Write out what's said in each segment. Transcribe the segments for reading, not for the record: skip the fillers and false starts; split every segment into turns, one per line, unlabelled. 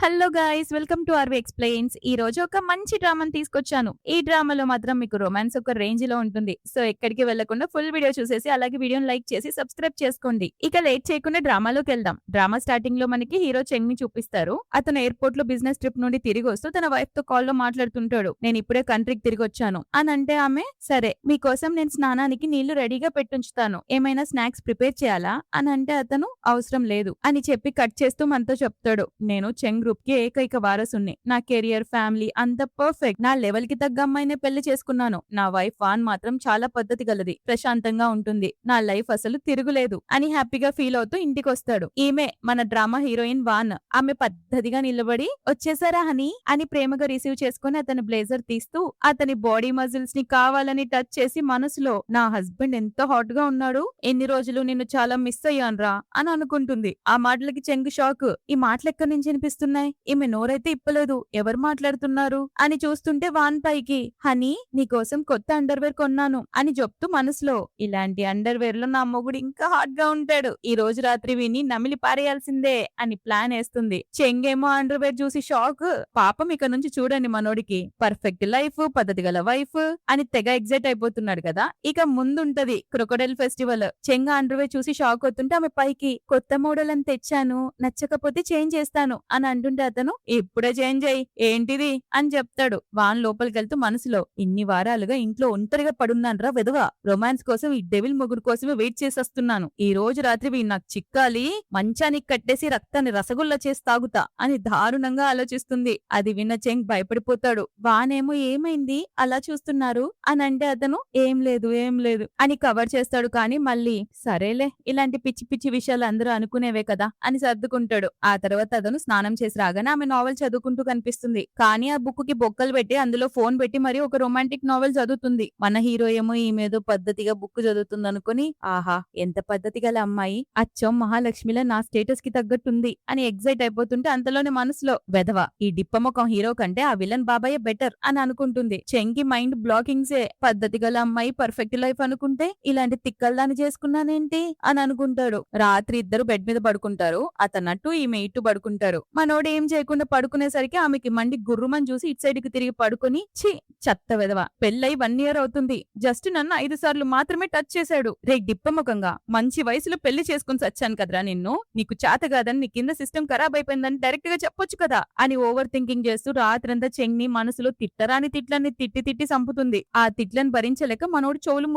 Hello guys, welcome to RV explains. ఈ రోజు ఒక మంచి డ్రామాని తీసుకొచ్చాను. ఈ డ్రామాలో మాత్రం మీకు రొమాన్స్ ఒక రేంజ్‌లో ఉంటుంది. సో ఎక్కడికి వెళ్ళకుండా ఫుల్ వీడియో చూసేసి అలాగే వీడియోని లైక్ చేసి సబ్స్క్రైబ్ చేసుకోండి. ఇక లేట్ చేయకుండా డ్రామాలోకెళ్దాం. డ్రామా స్టార్టింగ్‌లో మనకి హీరో చెంగ్‌ని చూపిస్తారు. అతను ఎయిర్‌పోర్ట్‌లో బిజినెస్ ట్రిప్ నుండి తిరిగి వస్తూ తన వైఫ్‌తో కాల్‌లో మాట్లాడుతుంటాడు. నేను ఇప్పుడే కంట్రీకి తిరిగొచ్చాను అని అంటే ఆమె, సరే మీకోసం నేను స్నానానికి నీళ్లు రెడీగా పెట్టుంచుతాను. ఏమైనా స్నాక్స్ ప్రిపేర్ చేయాలా అని అంటే అతను అవసరం లేదు అని చెప్పి కట్ చేస్తూ మనతో చెప్తాడు. నేను చెంగ్ గ్రూప్ కి ఏకైక వారసుని. నా కెరియర్, ఫ్యామిలీ అంత పర్ఫెక్ట్. నా లెవెల్ కి తగ్గ అమ్మాయినే పెళ్లి చేసుకున్నాను. నా వైఫ్ వాన్ మాత్రం చాలా పద్ధతి గలది, ప్రశాంతంగా ఉంటుంది. నా లైఫ్ అసలు తిరుగులేదు అని హ్యాపీగా ఫీల్ అవుతూ ఇంటికి వస్తాడు. ఈమె మన డ్రామా హీరోయిన్ వాన్. ఆమె పద్ధతిగా నిలబడి వచ్చేసారా హనీ అని ప్రేమగా రిసీవ్ చేసుకుని అతని బ్లేజర్ తీస్తూ అతని బాడీ మజిల్స్ ని కావాలని టచ్ చేసి మనసులో, నా హస్బెండ్ ఎంత హాట్ గా ఉన్నాడు, ఎన్ని రోజులు నిన్ను చాలా మిస్ అయ్యాన్రా అని అనుకుంటుంది. ఆ మాటలకి చెంగు షాక్. ఈ మాటలు ఎక్కడి నుంచి వినిపిస్తున్నాయి? ఈమె నోరైతే ఇప్పలేదు, ఎవరు మాట్లాడుతున్నారు అని చూస్తుంటే వాన్ పైకి, హనీ నీకోసం కొత్త అండర్వేర్ కొన్నాను అని చెప్తూ మనసులో, ఇలాంటి అండర్వేర్ లో నా మొగుడు ఇంకా హాట్ గా ఉంటాడు, ఈ రోజు రాత్రి విని నమిలి పారేయాల్సిందే అని ప్లాన్ వేస్తుంది. చెంగేమో అండర్వేర్ చూసి షాక్. పాపం ఇక నుంచి చూడండి మనోడికి పర్ఫెక్ట్ లైఫ్, పద్ధతి గల వైఫ్ అని తెగ ఎగ్జైట్ అయిపోతున్నాడు కదా. ఇక ముందుంటది క్రొకోడైల్ ఫెస్టివల్. చెంగ అండర్వేర్ చూసి షాక్ అవుతుంటే ఆమె పైకి, కొత్త మోడల్ అని తెచ్చాను, నచ్చకపోతే చేంజ్ చేస్తాను అని అంటుంటే అతను, ఇప్పుడే చేంజ్ అయ్యి ఏంటిది అని చెప్తాడు. వాన్ లోపలికి వెళ్తూ మనసులో, ఇన్ని వారాలుగా ఇంట్లో ఒంటరిగా పడున్నాన్రా వెధవ, రొమాన్స్ కోసం ఈ డెవిల్ మొగుడు కోసమే వెయిట్ చేసేస్తున్నాను. ఈ రోజు రాత్రి వీడు నాకు చిక్కాలి, మంచానికి కట్టేసి రక్తాన్ని రసగుల్లా చేసి తాగుతా అని దారుణంగా ఆలోచిస్తుంది. అది విన్న చెంగ్ భయపడిపోతాడు. వానేమో ఏమైంది అలా చూస్తున్నారు అని అంటే అతను, ఏం లేదు అని కవర్ చేస్తాడు. కానీ మళ్ళీ, సరేలే ఇలాంటి పిచ్చి పిచ్చి విషయాలు అందరూ అనుకునేవే కదా అని సర్దుకుంటాడు. ఆ తర్వాత అతను స్నానం చేసి రాగానే ఆమె నావెల్ చదువుకుంటూ కనిపిస్తుంది. కానీ ఆ బుక్ కి బొక్కలు పెట్టి అందులో ఫోన్ పెట్టి మరి ఒక రొమాంటిక్ నావెల్ చదువుతుంది. మన హీరో ఏమో ఈమెదో పద్ధతిగా బుక్ చదువుతుంది అనుకుని, ఆహా ఎంత పద్ధతి గల అమ్మాయి, అచ్చం మహాలక్ష్మిలా నా స్టేటస్ కి తగ్గట్టుంది అని ఎగ్జైట్ అయిపోతుంటే అంతలోనే మనసులో, వెధవ ఈ డిప్పముఖం హీరో కంటే ఆ విలన్ బాబాయ్ బెటర్ అని అనుకుంటుంది. చెంకి మైండ్ బ్లాకింగ్సే. పద్ధతి గల అమ్మాయి, పర్ఫెక్ట్ లైఫ్ అనుకుంటే ఇలాంటి తిక్కల్దాన్ని చేసుకున్నానేంటి అని అనుకుంటాడు. రాత్రి ఇద్దరు బెడ్ మీద పడుకుంటారు. అతనట్టు ఈమె ఇటు పడుకుంటారు. మనోడు ఏం చేయకుండా పడుకునేసరికి ఆమెకి మండి గుర్రుమని చూసి ఇటు సైడ్ కి తిరిగి పడుకుని, ఛీ చెత్త వెధవ, పెళ్ళై 1 year అవుతుంది, జస్ట్ నన్ను 5 సార్లు మాత్రమే టచ్ చేశాడు. రే డిప్పముఖంగా, మంచి వయసులో పెళ్లి చేసుకుని సచ్చాను కదరా నిన్ను, నీకు చేత కాదని, నీ కింద సిస్టమ్ ఖరాబ్ అయిపోయిందని డైరెక్ట్ గా చెప్పొచ్చు కదా అని ఓవర్ థింకింగ్ చేస్తూ రాత్రంతా చెంగ్ని మనసులో తిట్టరాని తిట్లన్నీ తిట్టి తిట్టి సంపుతుంది. ఆ తిట్లను భరించలేక మనోడు చెవులు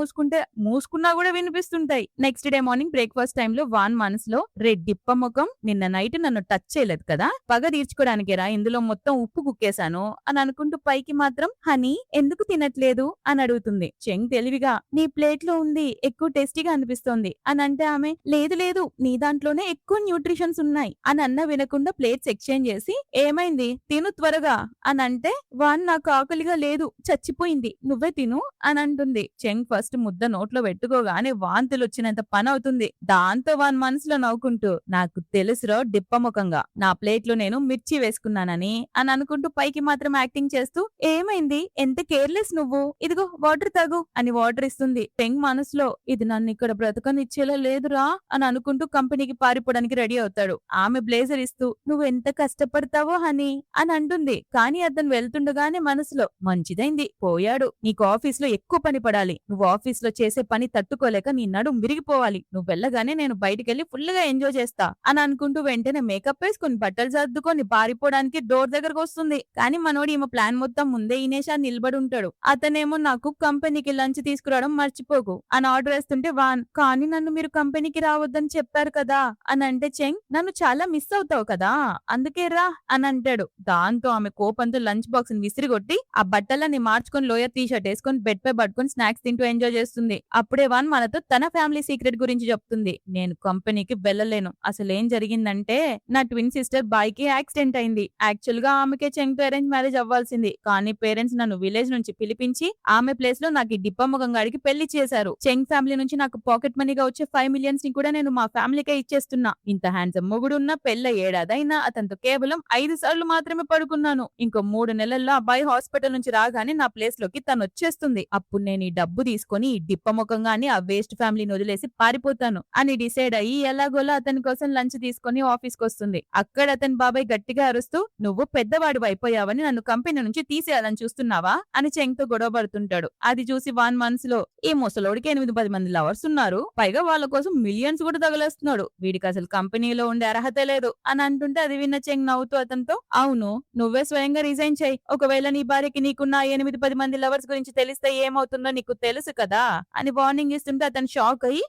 మూసుకున్నా కూడా వినిపిస్తుంటాయి. నెక్స్ట్ డే మార్నింగ్ బ్రేక్ఫాస్ట్ టైంలో వాన్ మనసులో, రే డిప్పముఖం, నిన్న నైట్ నన్ను టచ్ చేయలేదు కదా, పగ తీర్చుకోవడానికేరా ఇందులో మొత్తం ఉప్పు కుక్కేశాను అని అనుకుంటూ పైకి మాత్రం, హనీ ఎందుకు తినట్లేదు అని అడుగుతుంది. చెంగ్ తెలివిగా, నీ ప్లేట్ లో ఉంది, ఎక్కువ టేస్టీగా అనిపిస్తోంది అని అంటే ఆమె, లేదు నీ దాంట్లోనే ఎక్కువ న్యూట్రిషన్స్ ఉన్నాయి అని అన్న వినకుండా ప్లేట్స్ ఎక్స్చేంజ్ చేసి, ఏమైంది తిను త్వరగా అని అంటే, వాన్ నాకు ఆకలిగా లేదు, చచ్చిపోయింది, నువ్వే తిను అని అంటుంది. చెంగ్ ఫస్ట్ ముద్ద నోట్లో పెట్టుకోగానే వాంతులు వచ్చినంత పని అవుతుంది. దాంతో వాన్ మనసులో నవ్వుకుంటూ, నాకు తెలుసురో డిప్పముఖంగా, నా ప్లేట్ లో నేను మిర్చి వేసుకున్నానని అని అనుకుంటూ పైకి మాత్రం యాక్టింగ్ చేస్తూ, ఏమైంది ఎంత కేర్లెస్ నువ్వు, ఇదిగో వాటర్ తాగు అని వాటర్ ఇస్తుంది. చెంగ్ మనసులో, ఇది నన్ను ఇక్కడ బ్రతకనిచ్చేలా లేదురా అని అనుకుంటూ కంపెనీకి పారిపోవడానికి రెడీ అవుతాడు. ఆమె బ్లేజర్ ఇస్తూ, నువ్వు ఎంత కష్టపడతావో హనీ అని అంటుంది. కానీ అతను వెళ్తుండగానే మనసులో, మంచిదైంది పోయాడు, నీకు ఆఫీస్ లో ఎక్కువ పని పడాలి, నువ్వు ఆఫీస్ లో చేసే పని తట్టుకోలేక నీ నడుం విరిగిపోవాలి, నువ్వు వెళ్ళగానే నేను బయటికెళ్లి ఫుల్ గా ఎంజాయ్ చేస్తా అని అనుకుంటూ వెంటనే మేకప్ వేసుకుని బట్టలు సర్దుకొని పారిపోవడానికి డోర్ దగ్గరకు వస్తుంది. కానీ మనోడు ఈమె ప్లాన్ మొత్తం ముందే ఇనేషా నిలబడి ఉంటాడు. అతనేమో, నాకు కంపెనీకి లంచ్ తీసుకురావడం మర్చిపోకు అని ఆర్డర్ వేస్తుంటే వాన్, కానీ నన్ను మీరు కంపెనీకి రావద్దని చెప్పారు కదా అని అంటే చెంగ్, నన్ను చాలా మిస్ అవుతావు కదా అందుకే రా అని అంటాడు. దాంతో ఆమె కోపంతో లంచ్ బాక్స్ ని విసిరిగొట్టి ఆ బట్టలన్నీ మార్చుకొని లోయర్ టీ షర్ట్ వేసుకొని బెడ్ పై పడుకొని స్నాక్స్ తింటూ ఎంజాయ్ చేస్తుంది. అప్పుడే వాన్ మనతో తన ఫ్యామిలీ సీక్రెట్ గురించి చెప్తుంది. నేను కంపెనీకి వెళ్ళలేను, అసలు ఏం జరిగిందంటే నా ట్విన్ సిస్టర్ బాయ్ కి యాక్సిడెంట్ అయింది. యాక్చువల్ గా ఆమెకే చెంగ్ తో అరేంజ్ మ్యారేజ్ అవ్వాల్సింది. కానీ పేరెంట్స్ నన్ను విలేజ్ నుంచి పిలిపించి ఆమె ప్లేస్ లో నాకు ఈ డిప్పముఖం గాడికి పెళ్లి చేశారు. చెంగ్ ఫ్యామిలీ నుంచి నాకు పాకెట్ మనీగా వచ్చే 5 million ని కూడా నేను మా ఫ్యామిలీకే ఇచ్చేస్తున్నా. ఇంత హ్యాండ్సమ్ మొగుడున్న పెళ్ళ ఏడాదైనా అతనితో కేవలం 5 సార్లు మాత్రమే పడుకున్నాను. ఇంకో 3 నెలల్లో అబ్బాయి హాస్పిటల్ నుంచి రాగానే నా ప్లేస్ లోకి తను వచ్చేస్తుంది. అప్పుడు నేను ఈ డబ్బు తీసుకొని ఈ డిప్పముఖంగాని ఆ వేస్ట్ ఫ్యామిలీని వదిలేసి పారిపోతాను అని డిసైడ్ అయ్యి ఎలాగోలా అతని కోసం లంచ్ తీసుకొని ఆఫీస్ కి వస్తుంది. అక్కడ అతని బాబాయ్ బాబాయ్ గట్టిగా అరుస్తూ నువ్వు పెద్దవాడు అయిపోయావని నన్ను కంపెనీ నుంచి తీసేయాలని చూస్తున్నావా అని చెంగ్తో గొడవ పడుతుంటాడు. అది చూసి వాన్ మనసులో ఈ ముసలోడికి 8-10 మంది లవర్స్ ఉన్నారు, పైగా వాళ్ళ కోసం మిలియన్స్ కూడా తగలేస్తున్నాడు, వీడికి అసలు కంపెనీలో ఉండే అర్హత లేదు అని అంటుంటే అది విన్న చెంగ్ నవ్వుతూ అతనితో అవును నువ్వే స్వయంగా రిజైన్ చేయి, ఒకవేళ నీ భార్యకి నీకున్న 8-10 మంది లవర్స్ గురించి తెలిస్తే ఏమవుతుందో నీకు తెలుసు కదా అని వార్నింగ్ ఇస్తుంటే అతను షాక్ అయ్యి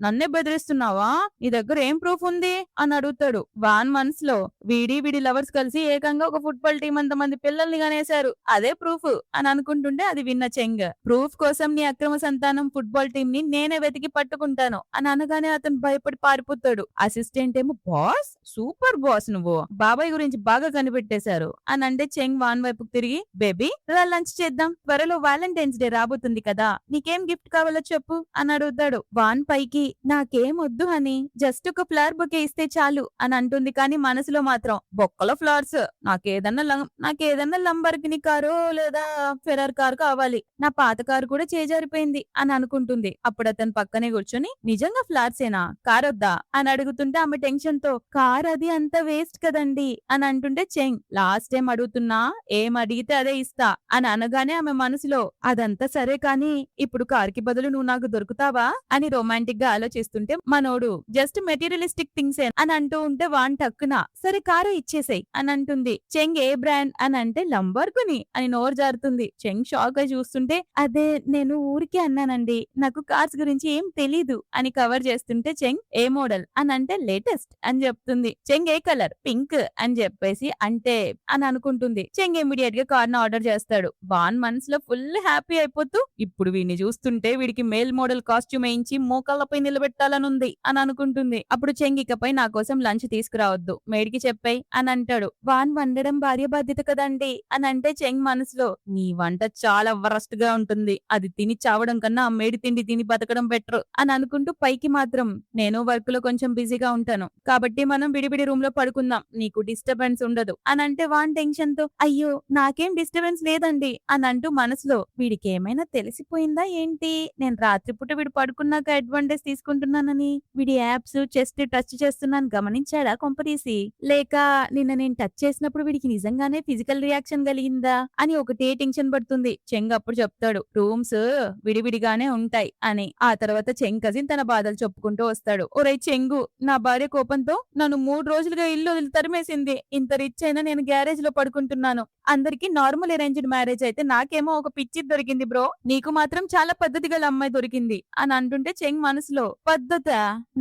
నన్నే బెదిరిస్తున్నావా, నీ దగ్గర ఏం ప్రూఫ్ ఉంది అని అడుగుతాడు. వాన్ మనసులో వీడి లవర్స్ కలిసి ఏకంగా ఒక ఫుట్బాల్ టీం అంత మంది పిల్లల్ని గనేశారు, అదే ప్రూఫ్ అని అనుకుంటుంటే అది విన్న చెంగ్ ప్రూఫ్ కోసం నీ అక్రమ సంతానం ఫుట్బాల్ టీం ని నేనే వెతికి పట్టుకుంటాను అని అనగానే అతను భయపడి పారిపోతాడు. అసిస్టెంట్ ఏమో బాస్ సూపర్ బాస్, నువ్వు బాబాయ్ గురించి బాగా కనిపెట్టేశారు అని అంటే చెంగ్ వాన్ వైపుకు తిరిగి బేబీ రా లంచ్ చేద్దాం, త్వరలో వ్యాలంటైన్స్ డే రాబోతుంది కదా, నీకేం గిఫ్ట్ కావాలో చెప్పు అని అడుగుతాడు. వాన్ పైకి నాకేం వద్దు అని జస్ట్ ఒక ఫ్లవర్ బొకే ఇస్తే చాలు అని అంటుంది, కానీ మనసులో మాత్రం బొక్కలో ఫ్లవర్స్, నాకేదన్నా లంబర్గిని కారు లేదా ఫెరార్ కారు కావాలి, నా పాత కారు కూడా చేజారిపోయింది అని అనుకుంటుంది. అప్పుడు అతను పక్కనే కూర్చొని నిజంగా ఫ్లవర్సేనా కారొద్దా అని అడుగుతుంటే ఆమె టెన్షన్ తో కార్ అది అంత వేస్ట్ కదండి అని అంటుంటే చెంగ్ లాస్ట్ టైం అడుగుతున్నా ఏం అడిగితే అదే ఇస్తా అని అనగానే ఆమె మనసులో అదంతా సరే కానీ ఇప్పుడు కార్ కి బదులు నువ్వు నాకు దొరుకుతావా అని రొమాంటిక్ గా ఆలోచిస్తుంటే మనోడు జస్ట్ మెటీరియలిస్టిక్ థింగ్స్ అని అంటూ ఉంటే వాన్ టక్కున సరే కారు ఇచ్చేసాయి అని అంటుంది. చెంగ్ ఏ బ్రాండ్ అని అంటే లంబర్గిని అని నోరు జారుతుంది. చెంగ్ షాక్ అయి చూస్తుంటే అదే నేను ఊరికే అన్నానండి, నాకు కార్స్ గురించి ఏం తెలీదు అని కవర్ చేస్తుంటే చెంగ్ ఏ మోడల్ అని అంటే లేటెస్ట్ అని చెప్తుంది. చెంగ్ ఏ కలర్ పింక్ అని చెప్పేసి అంటే అని అనుకుంటుంది. చెంగ్ ఇమీడియట్ గా కార్ ను ఆర్డర్ చేస్తాడు. వాన్ మనసులో ఫుల్ హ్యాపీ అయిపోతూ ఇప్పుడు వీడిని చూస్తుంటే వీడికి మేల్ మోడల్ కాస్ట్యూమ్ వేయించి మోకాళ్ళపై నిలబెట్టాలనుంది అని అనుకుంటుంది. అప్పుడు చెంగ్ ఇకపై నా కోసం లంచ్ తీసుకురావద్దు, మేడికి చెప్పాయి అని అంటాడు. వాన్ వండడం భార్య బాధ్యత కదండి అని అంటే చెంగ్ మనసులో నీ వంట చాలా వరస్ట్ గా ఉంటుంది, అది తిని చావడం కన్నా ఆ మేడి తిండి తిని బతకడం బెటర్ అని అనుకుంటూ పైకి మాత్రం నేను వర్క్ లో కొంచెం బిజీగా ఉంటాను కాబట్టి మనం విడివిడి రూమ్ లో పడుకుందాం, నీకు డిస్టర్బెన్స్ ఉండదు అని అంటే వాన్ టెన్షన్ తో అయ్యో నాకేం డిస్టర్బెన్స్ లేదండి అని అంటూ మనసులో వీడికి ఏమైనా తెలిసిపోయిందా ఏంటి, నేను రాత్రిపూట వీడు పడుకున్నాక అడ్వాంటేజ్ తీసుకుంటున్నానని, వీడి యాప్స్ చెస్ట్ టచ్ చేస్తున్నాను గమనించాడా కొంపదీసి, లేక నిన్న నేను టచ్ చేసినప్పుడు వీడికి నిజంగానే ఫిజికల్ రియాక్షన్ కలిగిందా అని ఒకటే టెన్షన్ పడుతుంది. చెంగ్ అప్పుడు చెప్తాడు రూమ్స్ విడివిడిగానే ఉంటాయి అని. ఆ తర్వాత చెంగ్ కజిన్ తన బాధలు చెప్పుకుంటూ వస్తాడు. ఒరే చెంగు, నా భార్య కోపంతో నన్ను 3 రోజులుగా ఇల్లు వదిలి తరిమేసింది, ఇంత రిచ్ అయినా నేను గ్యారేజ్ లో పడుకుంటున్నాను, అందరికి నార్మల్ అరేంజ్డ్ మ్యారేజ్ అయితే నాకేమో ఒక పిచ్చి దొరికింది బ్రో, నీకు మాత్రం చాలా పద్ధతి గల అమ్మాయి దొరికింది అని అంటుంటే చెంగ్ మనసులో పద్ధత,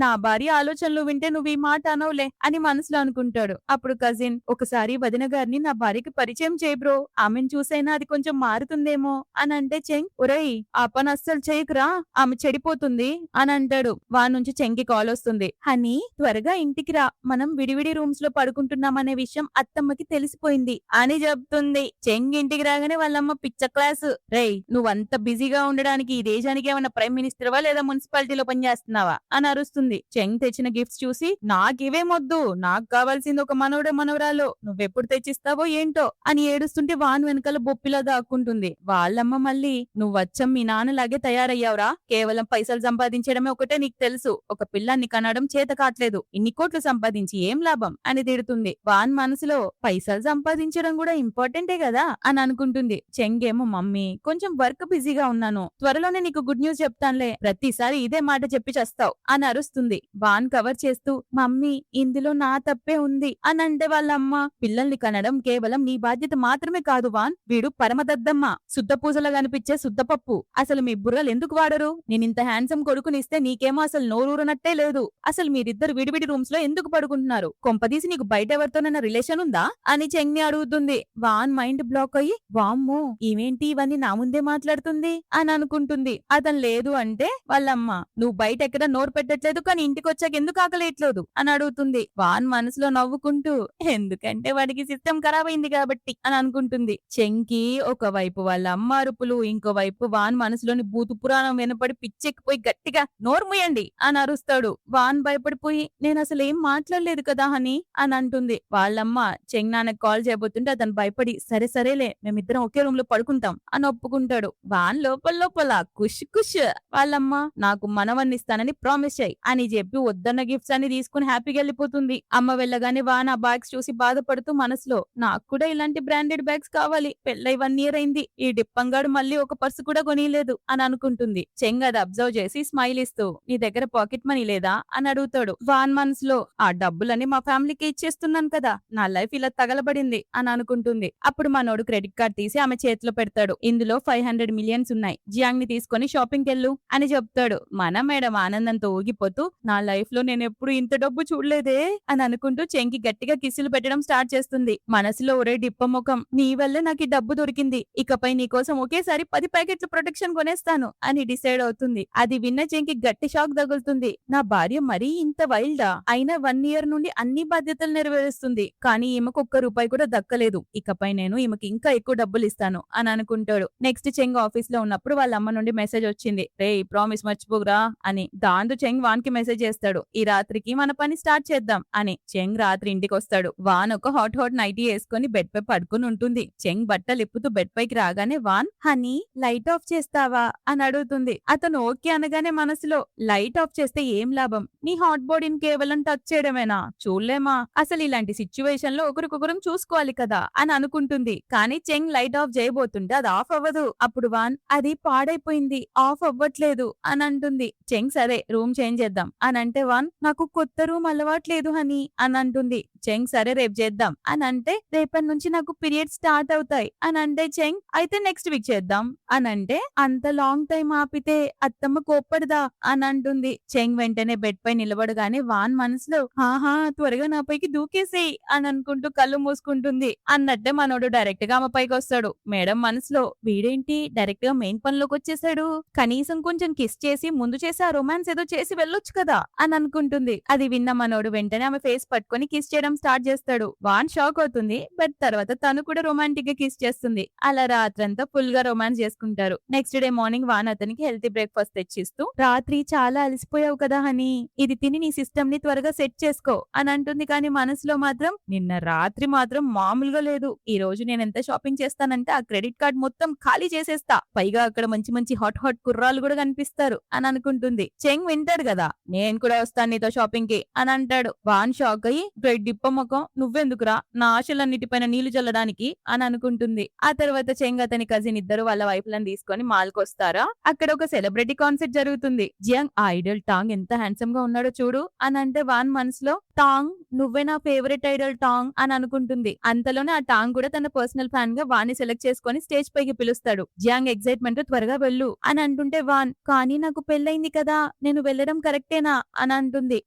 నా భార్య ఆలోచనలు వింటే నువ్వు ఈ మాట అనవులే అని మనసులో అనుకుంటాడు. అప్పుడు కజిన్ ఒకసారి వదిన గారిని నా భార్యకి పరిచయం చేయి బ్రో, ఆమెను చూసైనా అది కొంచెం మారుతుందేమో అని అంటే చెంగ్ ఒరేయ్ ఆ పని అస్సలు చేయకురా, ఆమె చెడిపోతుంది అని అంటాడు. వాన్ నుంచి చెంగ్కి కాల్ వస్తుంది. హనీ త్వరగా ఇంటికి రా, మనం విడివిడి రూమ్స్ లో పడుకుంటున్నామనే విషయం అత్తమ్మకి తెలిసిపోయింది అని చెప్తుంది. చెంగ్ ఇంటికి రాగానే వాళ్ళమ్మ పిచ్చ క్లాసు, రేయ్ నువ్వంత బిజీగా ఉండడానికి ఈ దేశానికి ఏమన్నా ప్రైమ్ మినిస్టర్వా లేదా మున్సిపాలిటీలో పనిచేస్తున్నావా అని అరుస్తుంది. చెంగ్ తెచ్చిన గిఫ్ట్స్ చూసి నాకివేమొద్దు, నాకు కావాల్సింది ఒక మనవడో మనవరాలో, నువ్వెప్పుడు తెచ్చిస్తావో ఏంటో అని ఏడుస్తుంటే వాన్ వెనకాల బొప్పిలా దాక్కుంటుంది. వాళ్ళమ్మ మళ్ళీ నువ్వచ్చం మీ నాన్నలాగే తయారయ్యావురా, కేవలం పైసలు సంపాదించడమే ఒకటే నీకు తెలుసు, ఒక పిల్లాన్ని కనడం చేత కాట్లేదు, ఇన్ని కోట్లు సంపాదించి ఏం లాభం అని తిడుతుంది. వాన్ మనసులో పైసలు సంపాదించడం కూడా ఇంపార్టెంటే కదా అని అనుకుంటుంది. చెంగేమో మమ్మీ కొంచెం వర్క్ బిజీగా ఉన్నాను, త్వరలోనే నీకు గుడ్ న్యూస్ చెప్తానులే, ప్రతిసారి ఇదే మాట చెప్పి చేస్తావు అని అరుస్తుంది. వాన్ కవర్ చేస్తూ మమ్మీ ఇందులో నా తప్పే ఉంది అని అంటే వాళ్ళమ్మ పిల్లల్ని కనడం కేవలం నీ బాధ్యత మాత్రమే కాదు వాన్, వీడు పరమదద్దమ్మ, శుద్ధ పూజలా కనిపించే శుద్ధపప్పు, అసలు మీ బుర్రలు ఎందుకు వాడరు, నేనింత హ్యాండ్సమ్ కొడుకునిస్తే నీకేమో అసలు నోరూరనట్టే లేదు, అసలు మీరిద్దరు విడివిడి రూమ్స్ లో ఎందుకు పడుకుంటున్నారు, కొంపదీసి నీకు బయట ఎవరితోనైనా రిలేషన్ ఉందా అని చెంగ్ని అడుగుతుంది. వాన్ మైండ్ బ్లాక్ అయ్యి వామ్మో ఇవేంటి ఇవన్నీ నా ముందే మాట్లాడుతుంది అని అనుకుంటుంది. అతను లేదు అంటే వాళ్ళమ్మ నువ్వు బయట ఎక్కడ నోరు పెట్టట్లేదు కానీ ఇంటికి వచ్చాక ఎందుకు ఆకలేట్లేదు అని అడుగుతుంది. వాన్ మనసులో నవ్వుకుంటూ ఎందుకంటే వాడికి సిస్టమ్ ఖరాబ్ అయింది కాబట్టి అని అనుకుంటుంది. చెంకి ఒకవైపు వాళ్ళ అమ్మ అరుపులు, ఇంకోవైపు వాన్ మనసులోని భూతు పురాణం వినపడి పిచ్చెక్కిపోయి గట్టిగా నోరు ముయ్యండి అని అరుస్తాడు. వాన్ భయపడిపోయి నేను అసలు ఏం మాట్లాడలేదు కదా హనీ అని అంటుంది. వాళ్ళమ్మ చెంగ్ నాన్నకు కాల్ చేయబోతుంటే అతను భయపడి సరే సరేలే మేమిద్దరం ఒకే రూమ్ లో పడుకుంటాం అని ఒప్పుకుంటాడు. వాన్ లోపల కుష్ కుష్ వాళ్ళమ్మ నాకు మనవన్నిస్తానని ప్రామిస్ చేయి అని చెప్పి వద్దన్న గిఫ్ట్స్ అన్ని తీసుకుని హ్యాపీగా వెళ్ళిపోతుంది. అమ్మ వెళ్ళగానే వాన్ ఆ బ్యాగ్స్ చూసి బాధపడుతూ మనసులో నాకు కూడా ఇలాంటి బ్రాండెడ్ బ్యాగ్స్ కావాలి, పెళ్ళై 1 ఇయర్ అయింది, ఈ డిప్పంగాడు మళ్ళీ ఒక పర్సు కూడా కొనియలేదు అని అనుకుంటుంది. చెంగ్ అది అబ్జర్వ్ చేసి స్మైల్ ఇస్తూ నీ దగ్గర పాకెట్ మనీ లేదా అని అడుగుతాడు. వాన్ మనసులో ఆ డబ్బులని మా ఫ్యామిలీకి ఇచ్చేస్తున్నాను కదా, నా లైఫ్ ఇలా తగలబడింది అని అనుకుంటుంది. అప్పుడు మనోడు క్రెడిట్ కార్డ్ తీసి ఆమె చేతిలో పెడతాడు. ఇందులో 500 మిలియన్స్ ఉన్నాయి, జియాంగ్ ని తీసుకొని షాపింగ్ కెళ్ళు అని చెప్తాడు. మన మేడం ఆనందంతో ఊగిపోతూ నా లైఫ్ లో నేను ఎప్పుడు ఇంత డబ్బు చూడలేదే అని అనుకుంటూ చెంకి గట్టిగా కిస్సులు పెట్టడం స్టార్ట్ చేస్తుంది. మనసులో ఒరే డిప్ప ముఖం, నీ వల్లే నాకు ఈ డబ్బు దొరికింది, ఇకపై నీ కోసం ఒకేసారి 10 ప్యాకెట్ల ప్రొటెక్షన్ కొనేస్తాను అని డిసైడ్ అవుతుంది. అది విన్న చెంకి గట్టి షాక్ తగులుతుంది. నా భార్య మరీ ఇంత వైల్డా, అయినా 1 ఇయర్ నుండి అన్ని బాధ్యతలు నెరవేరుస్తుంది, కానీ ఈమెకు ఒక్క రూపాయి కూడా దక్కలేదు, ఇకపై నేను ఈమెకి ఇంకా ఎక్కువ డబ్బులు ఇస్తాను అని అనుకుంటాడు. నెక్స్ట్ చెంగ్ ఆఫీస్ లో ఉన్నప్పుడు వాళ్ళ అమ్మ నుండి మెసేజ్ వచ్చింది, రే ప్రామిస్ మర్చిపోకురా అని. దాంతో చెంగ్ వాన్ కి మెసేజ్ చేస్తాడు, ఈ రాత్రికి మన పని స్టార్ట్ చేద్దాం అని. చెంగ్ రాత్రి ఇంటికి వస్తాడు. వాన్ ఒక హాట్ నైటీ వేసుకొని బెడ్ పై పడుకుని ఉంటుంది. చెంగ్ బట్టలు ఇప్పుతూ బెడ్ పైకి రాగానే వాన్ హనీ లైట్ ఆఫ్ చేస్తావా అని అడుగుతుంది. అతను ఓకే అనగానే మనసులో లైట్ ఆఫ్ చేస్తే ఏం లాభం, నీ హాట్ బాడీని కేవలం టచ్ చేయడమేనా, చూడలేమా, అసలు ఇలాంటి సిచ్యువేషన్ లో ఒకరికొకరం చూసుకోవాలి కదా అని అనుకుంటుంది. కానీ చెంగ్ లైట్ ఆఫ్ చేయబోతుంటే అది ఆఫ్ అవ్వదు. అప్పుడు వాన్ అది పాడైపోయింది, ఆఫ్ అవ్వట్లేదు అని అంటుంది. చెంగ్ సరే రూమ్ చేంజ్ చేద్దాం అని అంటే వాన్ నాకు కొత్త రూమ్ అలవాట్లేదు హనీ అని అంటుంది. చెంగ్ సరే రేపు చేద్దాం అని అంటే రేపటి నుంచి నాకు పీరియడ్ స్టార్ట్ అవుతాయి అని అంటే చెంగ్ అయితే నెక్స్ట్ వీక్ చేద్దాం అని అంటే అంత లాంగ్ టైం ఆపితే అత్తమ్మ కోప్పడదా అని అంటుంది. చెంగ్ వెంటనే బెడ్ పై నిలబడగానే వాన్ మనసులో ఆహా త్వరగా నా పైకి దూకేసేయి అని అనుకుంటూ కళ్ళు మూసుకుంటుంది. అన్నట్టే మనోడు డైరెక్ట్ గా ఆమె పైకి వస్తాడు. మేడం మనసులో వీడేంటి డైరెక్ట్ గా మెయిన్ పనిలోకి వచ్చేసాడు, కనీసం కొంచెం కిస్ చేసి ముందు చేసి ఆ రొమాన్స్ ఏదో చేసి వెళ్ళొచ్చు కదా అని అనుకుంటుంది. అది విన్న మనోడు వెంటనే ఆమె ఫేస్ పట్టుకొని కిస్ చేయడం స్టార్ట్ చేస్తాడు. వాన్ షాక్ అవుతుంది, బట్ తర్వాత తను కూడా రొమాంటిక్ గా కిస్ చేస్తుంది. అలా రాత్రంతా ఫుల్ గా రొమాన్స్ చేసుకుంటారు. నెక్స్ట్ డే మార్నింగ్ వాన్ అతనికి హెల్తీ బ్రేక్ఫాస్ట్ తెచ్చిస్తూ రాత్రి చాలా అలసిపోయావు కదా హనీ, ఇది తిని నీ సిస్టమ్ ని త్వరగా సెట్ చేసుకో అని అంటుంది. కానీ మనసులో మాత్రం నిన్న రాత్రి మాత్రం మామూలుగా లేదు, ఈ రోజు నేను ఎంత షాపింగ్ చేస్తానంటే ఆ క్రెడిట్ కార్డ్ మొత్తం ఖాళీ చేసేస్తా, పైగా అక్కడ మంచి మంచి హాట్ కుర్రాలు కూడా కనిపిస్తారు అని అనుకుంటుంది. చెంగ్ వింటాడు కదా, నేను కూడా వస్తాను నీతో షాపింగ్ కి అని అంటాడు. వాన్ షాక్ అయ్యి గ్రేట్ డిప్ప ముఖం, నువ్వెందుకురా నా ఆశలన్నిటిపైన నీళ్లు చల్లడానికి అని అనుకుంటుంది. ఆ తర్వాత చెంగ్ అతని కజిన్ ఇద్దరు వాళ్ళ వైఫ్లను తీసుకొని మాల్ కు వస్తారా. అక్కడ ఒక సెలబ్రిటీ కాన్సర్ట్ జరుగుతుంది. జియాంగ్ ఆ ఐడల్ టాంగ్ ఎంత హ్యాండ్సమ్ గా ఉన్నాడో చూడు అని అంటే వాన్ మనసులో టాంగ్ నువ్వే నా ఫేవరెట్ ఐడల్ టాంగ్ అని అనుకుంటుంది. అంతలోనే ఆ టాంగ్ కూడా తన పర్సనల్ ఫ్యాన్ గా వాన్ని సెలెక్ట్ చేసుకొని స్టేజ్ పైకి పిలుస్తాడు. జియాంగ్ ఎక్సైట్మెంట్ త్వరగా వెళ్ళు అని అంటుంటే వాన్ కానీ నాకు పెళ్ళైంది కదా, నేను వెళ్ళడం కరెక్టేనా అని అంటుంది.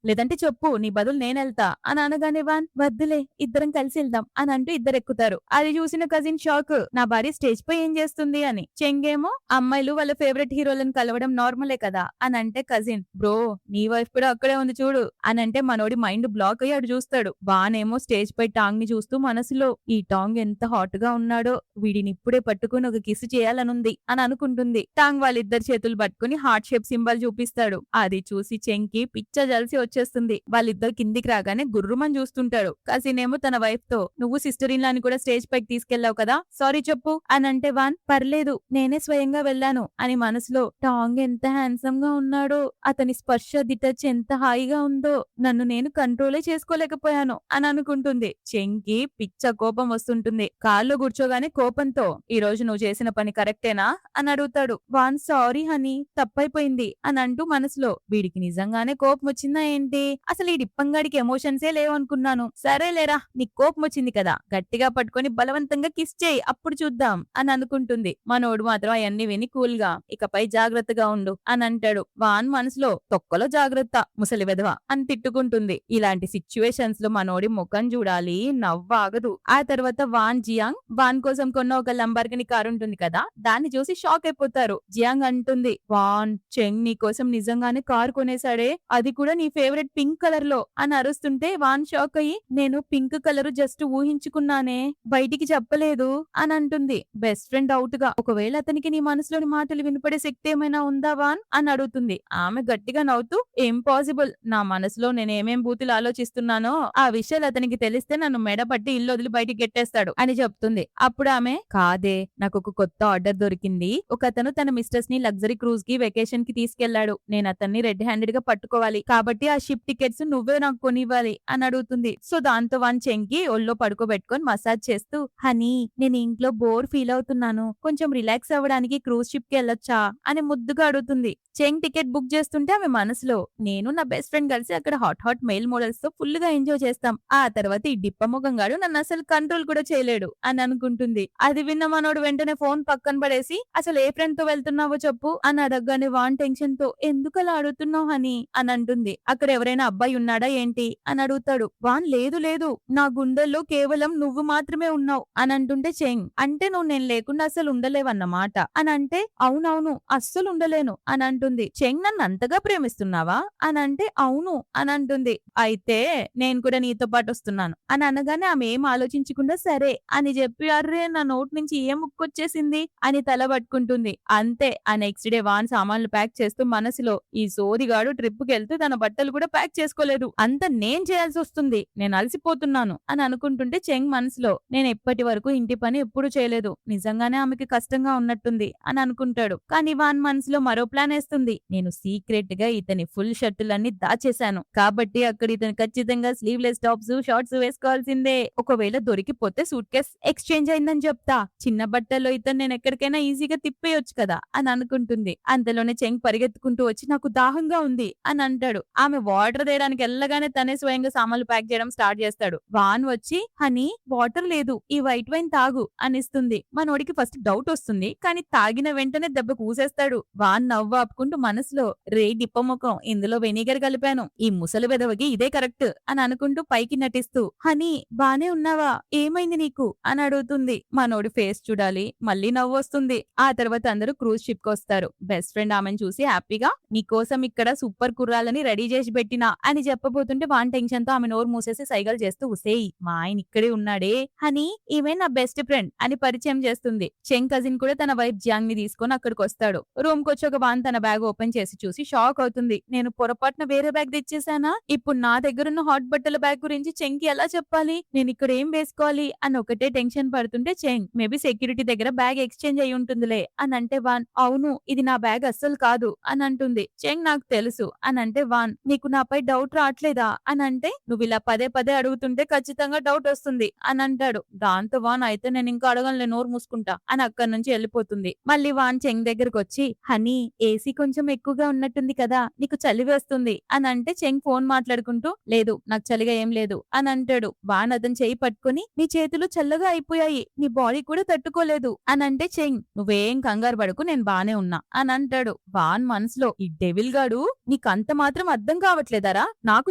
లేదంటే చెప్పు నీ బదులు నేను వెళ్తా అని అనగానే వాన్ వద్దులే ఇద్దరం కలిసి వెళ్దాం అని అంటూ ఇద్దరు ఎక్కుతారు. అది చూసిన కజిన్ షాక్, నా భార్య స్టేజ్ పై ఏం చేస్తుంది అని. చెంగేమో అమ్మాయిలు వాళ్ళ ఫేవరెట్ హీరోలను కలవడం నార్మలే కదా అని అంటే కజిన్ బ్రో నీ వైఫ్ కూడా అక్కడే ఉంది చూడు అని అంటే మనోడి మైండ్ బ్లాక్ అయ్యి అడు చూస్తాడు. వానేమో స్టేజ్ పై టాంగ్ ని చూస్తూ మనసులో ఈ టాంగ్ ఎంత హాట్ గా ఉన్నాడో, వీడిని ఇప్పుడే పట్టుకుని ఒక కిస్ చేయాలనుంది అని అనుకుంటుంది. టాంగ్ వాళ్ళిద్దరు చేతులు పట్టుకుని హార్ట్ షేప్ సింబల్ చూపిస్తాడు. అది చూసి చెంకి పిచ్చ జల్సి వచ్చేస్తుంది. వాళ్ళిద్దరు కిందికి రాగానే గుర్రుమని చూస్తుంటాడు. కజిన్ ఏమో తన వైఫ్ తో నువ్వు సిస్టర్ ఇన్ లాని కూడా స్టేజ్ పైకి తీసుకెళ్లావు కదా, సారీ చెప్పు అని అంటే వాన్ పర్లేదు నేనే స్వయంగా వెళ్ళాను అని మనసులో టాంగ్ ఎంత హ్యాండ్సమ్ గా ఉన్నాడో, అతని స్పర్శ డిటచ్ ఎంత హాయిగా ఉందో, నన్ను నేను కంట్రోలే చేసుకోలేకపోయాను అని అనుకుంటుంది. చెంకి పిచ్చ కోపం వస్తుంటుంది. కాల్లో కూర్చోగానే కోపంతో ఈ రోజు నువ్వు చేసిన పని కరెక్టేనా అని అడుగుతాడు. వాన్ సారీ హనీ తప్పైపోయింది అని అంటూ మనసులో వీడికి నిజంగానే కోపం వచ్చిందా ఏంటి, అసలు ఈ డిప్పంగాడికి ఎమోషన్సే లేవనుకున్నాను, సరేలేరా నీకు కోపం వచ్చింది కదా గట్టిగా పట్టుకొని బలవంతంగా కిస్ చేయి అప్పుడు చూద్దాం అని అనుకుంటుంది. మనోడు మాత్రం అవన్నీ విని కూల్ గా ఇకపై జాగ్రత్తగా ఉండు అని అంటాడు. వాన్ మనసులో తొక్కలో జాగ్రత్త ముసలి వెధవ అని తిట్టుకుంటుంది. ఇలాంటి సిచ్యువేషన్స్ లో మనోడి ముఖం చూడాలి, నవ్వాగదు. ఆ తర్వాత వాన్ జియాంగ్ వాన్ కోసం కొన్న ఒక లంబార్గిని కారు ఉంటుంది కదా, దాన్ని చూసి షాక్ అయిపోతారు. జియాంగ్ అంటుంది వాన్ చెంగ్ నీ కోసం నిజంగానే కారు కొనేసాడే, అది కూడా నీ ఫేవరెట్ పింక్ కలర్ లో అని అరుస్తుంటే వాన్ షాక్ అయ్యి నేను పింక్ కలర్ జస్ట్ ఊహించుకున్నానే బయటికి చెప్పలేదు అని అంటుంది. బెస్ట్ ఫ్రెండ్ అవుట్ గా ఒకవేళ అతనికి నీ మనసులోని మాటలు వినపడే శక్తి ఏమైనా ఉందా వాన్ అని అడుగుతుంది. ఆమె గట్టిగా నవ్వుతూ ఇంపాసిబుల్, నా మనసులో నేనేమేం బూతులు ఆలోచిస్తున్నానో ఆ విషయాలు అతనికి తెలిస్తే నన్ను మెడపట్టి ఇల్లు వదిలి బయటికి గెట్టేస్తాడు అని చెప్తుంది. అప్పుడు ఆమె కాదే నాకు ఒక కొత్త ఆర్డర్ దొరికింది, ఒక అతను తన మిస్టర్స్ ని లగ్జరీ క్రూజ్ కి వెకేషన్ కి తీసుకెళ్లాడు, నేను అతన్ని రెడ్ హ్యాండెడ్ గా పట్టుకోవాలి, కాబట్టి ఆ షిప్ టికెట్స్ నువ్వే నాకు కొనివ్వాలి అని అడుగుతుంది. అవుతుంది. సో దాంతో వాన్ చెంకి ఒళ్ళో పడుకోబెట్టుకొని మసాజ్ చేస్తూ, హనీ నేను ఇంట్లో బోర్ ఫీల్ అవుతున్నాను, కొంచెం రిలాక్స్ అవ్వడానికి క్రూజ్ షిప్ కి వెళ్ళొచ్చా అని ముద్దుగా అడుగుతుంది. చెంగ్ టికెట్ బుక్ చేస్తుంటే ఆమె మనసులో, నేను నా బెస్ట్ ఫ్రెండ్ కలిసి అక్కడ హాట్ హాట్ మెయిల్ మోడల్స్ తో ఫుల్ గా ఎంజాయ్ చేస్తాం, ఆ తర్వాత ఈ డిప్పమొగంగాడు నన్ను అసలు కంట్రోల్ కూడా చేయలేడు అని అనుకుంటుంది. అది విన్న మనోడు వెంటనే ఫోన్ పక్కన పడేసి, అసలు ఏ ఫ్రెండ్ తో వెళ్తున్నావో చెప్పు అని అడగగానే వాన్ టెన్షన్ తో, ఎందుకు అలా అడుగుతున్నావు హనీ అని అంటుంది. అక్కడ ఎవరైనా అబ్బాయి ఉన్నాడా ఏంటి అని అడుగుతాడు. వాన్ లేదు లేదు, నా గుండెల్లో కేవలం నువ్వు మాత్రమే ఉన్నావు అని అంటుంటే చెంగ్, అంటే నువ్వు నేను లేకుండా అసలు ఉండలేవన్నమాట అని అంటే, అవునవును అస్సలు ఉండలేను అని అంటుంది. చెంగ్, నన్ను అంతగా ప్రేమిస్తున్నావా అని అంటే, అవును అని అంటుంది. అయితే నేను కూడా నీతో పాటు వస్తున్నాను అని అనగానే ఆమె ఏం ఆలోచించకుండా సరే అని చెప్పి, అర్రే నా నోట్ నుంచి ఏం ముక్కొచ్చేసింది అని తల పట్టుకుంటుంది. అంతే ఆ నెక్స్ట్ డే వాన్ సామాన్లు ప్యాక్ చేస్తూ మనసులో, ఈ సోదిగాడు ట్రిప్ కి వెళ్తూ తన బట్టలు కూడా ప్యాక్ చేసుకోలేదు, అంత నేను చేయాల్సి వస్తుంది, నేను అలసిపోతున్నాను అని అనుకుంటుంటే చెంగ్ మనసులో, నేను ఇప్పటి వరకు ఇంటి పని ఎప్పుడు చేయలేదు, నిజంగానే ఆమెకి కష్టంగా ఉన్నట్టుంది అని అనుకుంటాడు. కానీ వాన్ మనసులో మరో ప్లాన్ వేస్తుంది, నేను సీక్రెట్ గా ఇతని ఫుల్ షర్టులన్నీ దాచేశాను కాబట్టి అక్కడ ఇతను ఖచ్చితంగా స్లీవ్లెస్ టాప్స్ షార్ట్స్ వేసుకోవాల్సిందే, ఒకవేళ దొరికిపోతే సూట్ కేస్ ఎక్స్చేంజ్ అయిందని చెప్తా, చిన్న బట్టల్లో ఇతను నేను ఎక్కడికైనా ఈజీగా తిప్పేయొచ్చు కదా అని అనుకుంటుంది. అంతలోనే చెంగ్ పరిగెత్తుకుంటూ వచ్చి, నాకు దాహంగా ఉంది అని అంటాడు. ఆమె వాటర్ తేయడానికి వెళ్ళగానే తనే స్వయంగా సామాన్లు ప్యాక్ చేయడం స్టార్ట్ చేస్తాడు. వాన్ వచ్చి, హనీ వాటర్ లేదు, ఈ వైట్ వైన్ తాగు అనిస్తుంది. మనోడికి ఫస్ట్ డౌట్ వస్తుంది, కానీ తాగిన వెంటనే దెబ్బ కూసేస్తాడు. వాన్ నవ్వు ఆపుకుంటూ మనసులో, రే డిప్పముఖం, ఇందులో వెనిగర్ కలిపాను, ఈ ముసలి వెదవకి ఇదే కరెక్ట్ అని అనుకుంటూ పైకి నటిస్తూ, హనీ బానే ఉన్నావా, ఏమైంది నీకు అని అడుగుతుంది. మనోడి ఫేస్ చూడాలి, మళ్ళీ నవ్వు వస్తుంది. ఆ తర్వాత అందరూ క్రూజ్ షిప్ కి వస్తారు. బెస్ట్ ఫ్రెండ్ ఆమెను చూసి హ్యాపీగా, నీకోసం ఇక్కడ సూపర్ కుర్రాలని రెడీ చేసి పెట్టినా అని చెప్పబోతుంటే వాన్ టెన్షన్ తో ఆమె నోరు మూసేసి సైగలు చేస్తూ, ఉసేయ్ మా ఆయన ఇక్కడే ఉన్నాడే హనీ, ఈమె నా బెస్ట్ ఫ్రెండ్ అని పరిచయం చేస్తుంది. చెంగ్ కజిన్ కూడా తన వైఫ్ జియాంగ్ ని తీసుకొని అక్కడికి వస్తాడు. రూమ్ కి వచ్చి ఒక వాన్ తన బ్యాగ్ ఓపెన్ చేసి చూసి షాక్ అవుతుంది. నేను పొరపాటున వేరే బ్యాగ్ తెచ్చేసానా, ఇప్పుడు నా దగ్గరున్న హాట్ బట్టల బ్యాగ్ గురించి చెంగ్ కి ఎలా చెప్పాలి, నేను ఇక్కడ ఏం వేసుకోవాలి అని ఒకటే టెన్షన్ పడుతుంటే చెంగ్, మేబీ సెక్యూరిటీ దగ్గర బ్యాగ్ ఎక్స్చేంజ్ అయి ఉంటుందిలే అని అంటే వాన్, అవును ఇది నా బ్యాగ్ అస్సలు కాదు అని అంటుంది. చెంగ్, నాకు తెలుసు అని అంటే వాన్, నీకు నాపై డౌట్ రావట్లేదా అని అంటే, నువ్వు ఇలా పదే పదే అడుగుతుంటే ఖచ్చితంగా డౌట్ వస్తుంది అని అంటాడు. దాంతో వాన్, అయితే నేను ఇంకా అడగనులే, నోరు మూసుకుంటా అని అక్కడి నుంచి వెళ్ళిపోతుంది. మళ్ళీ వాన్ చెంగ్ దగ్గరకు వచ్చి, హనీ ఏసీ కొంచెం ఎక్కువగా ఉన్నట్టుంది కదా, నీకు చలి వేస్తుంది అని అంటే చెంగ్ ఫోన్ మాట్లాడుకుంటూ, లేదు నాకు చలిగా ఏం లేదు అని అంటాడు. వాన్ అతను చేయి పట్టుకుని, నీ చేతులు చల్లగా అయిపోయాయి, నీ బాడీ కూడా తట్టుకోలేదు అని అంటే చెంగ్, నువ్వేం కంగారు పడకు, నేను బానే ఉన్నా అని అంటాడు. వాన్ మనసులో, ఈ డెవిల్ గాడు నీకంత మాత్రం అర్థం కావట్లేదరా, నాకు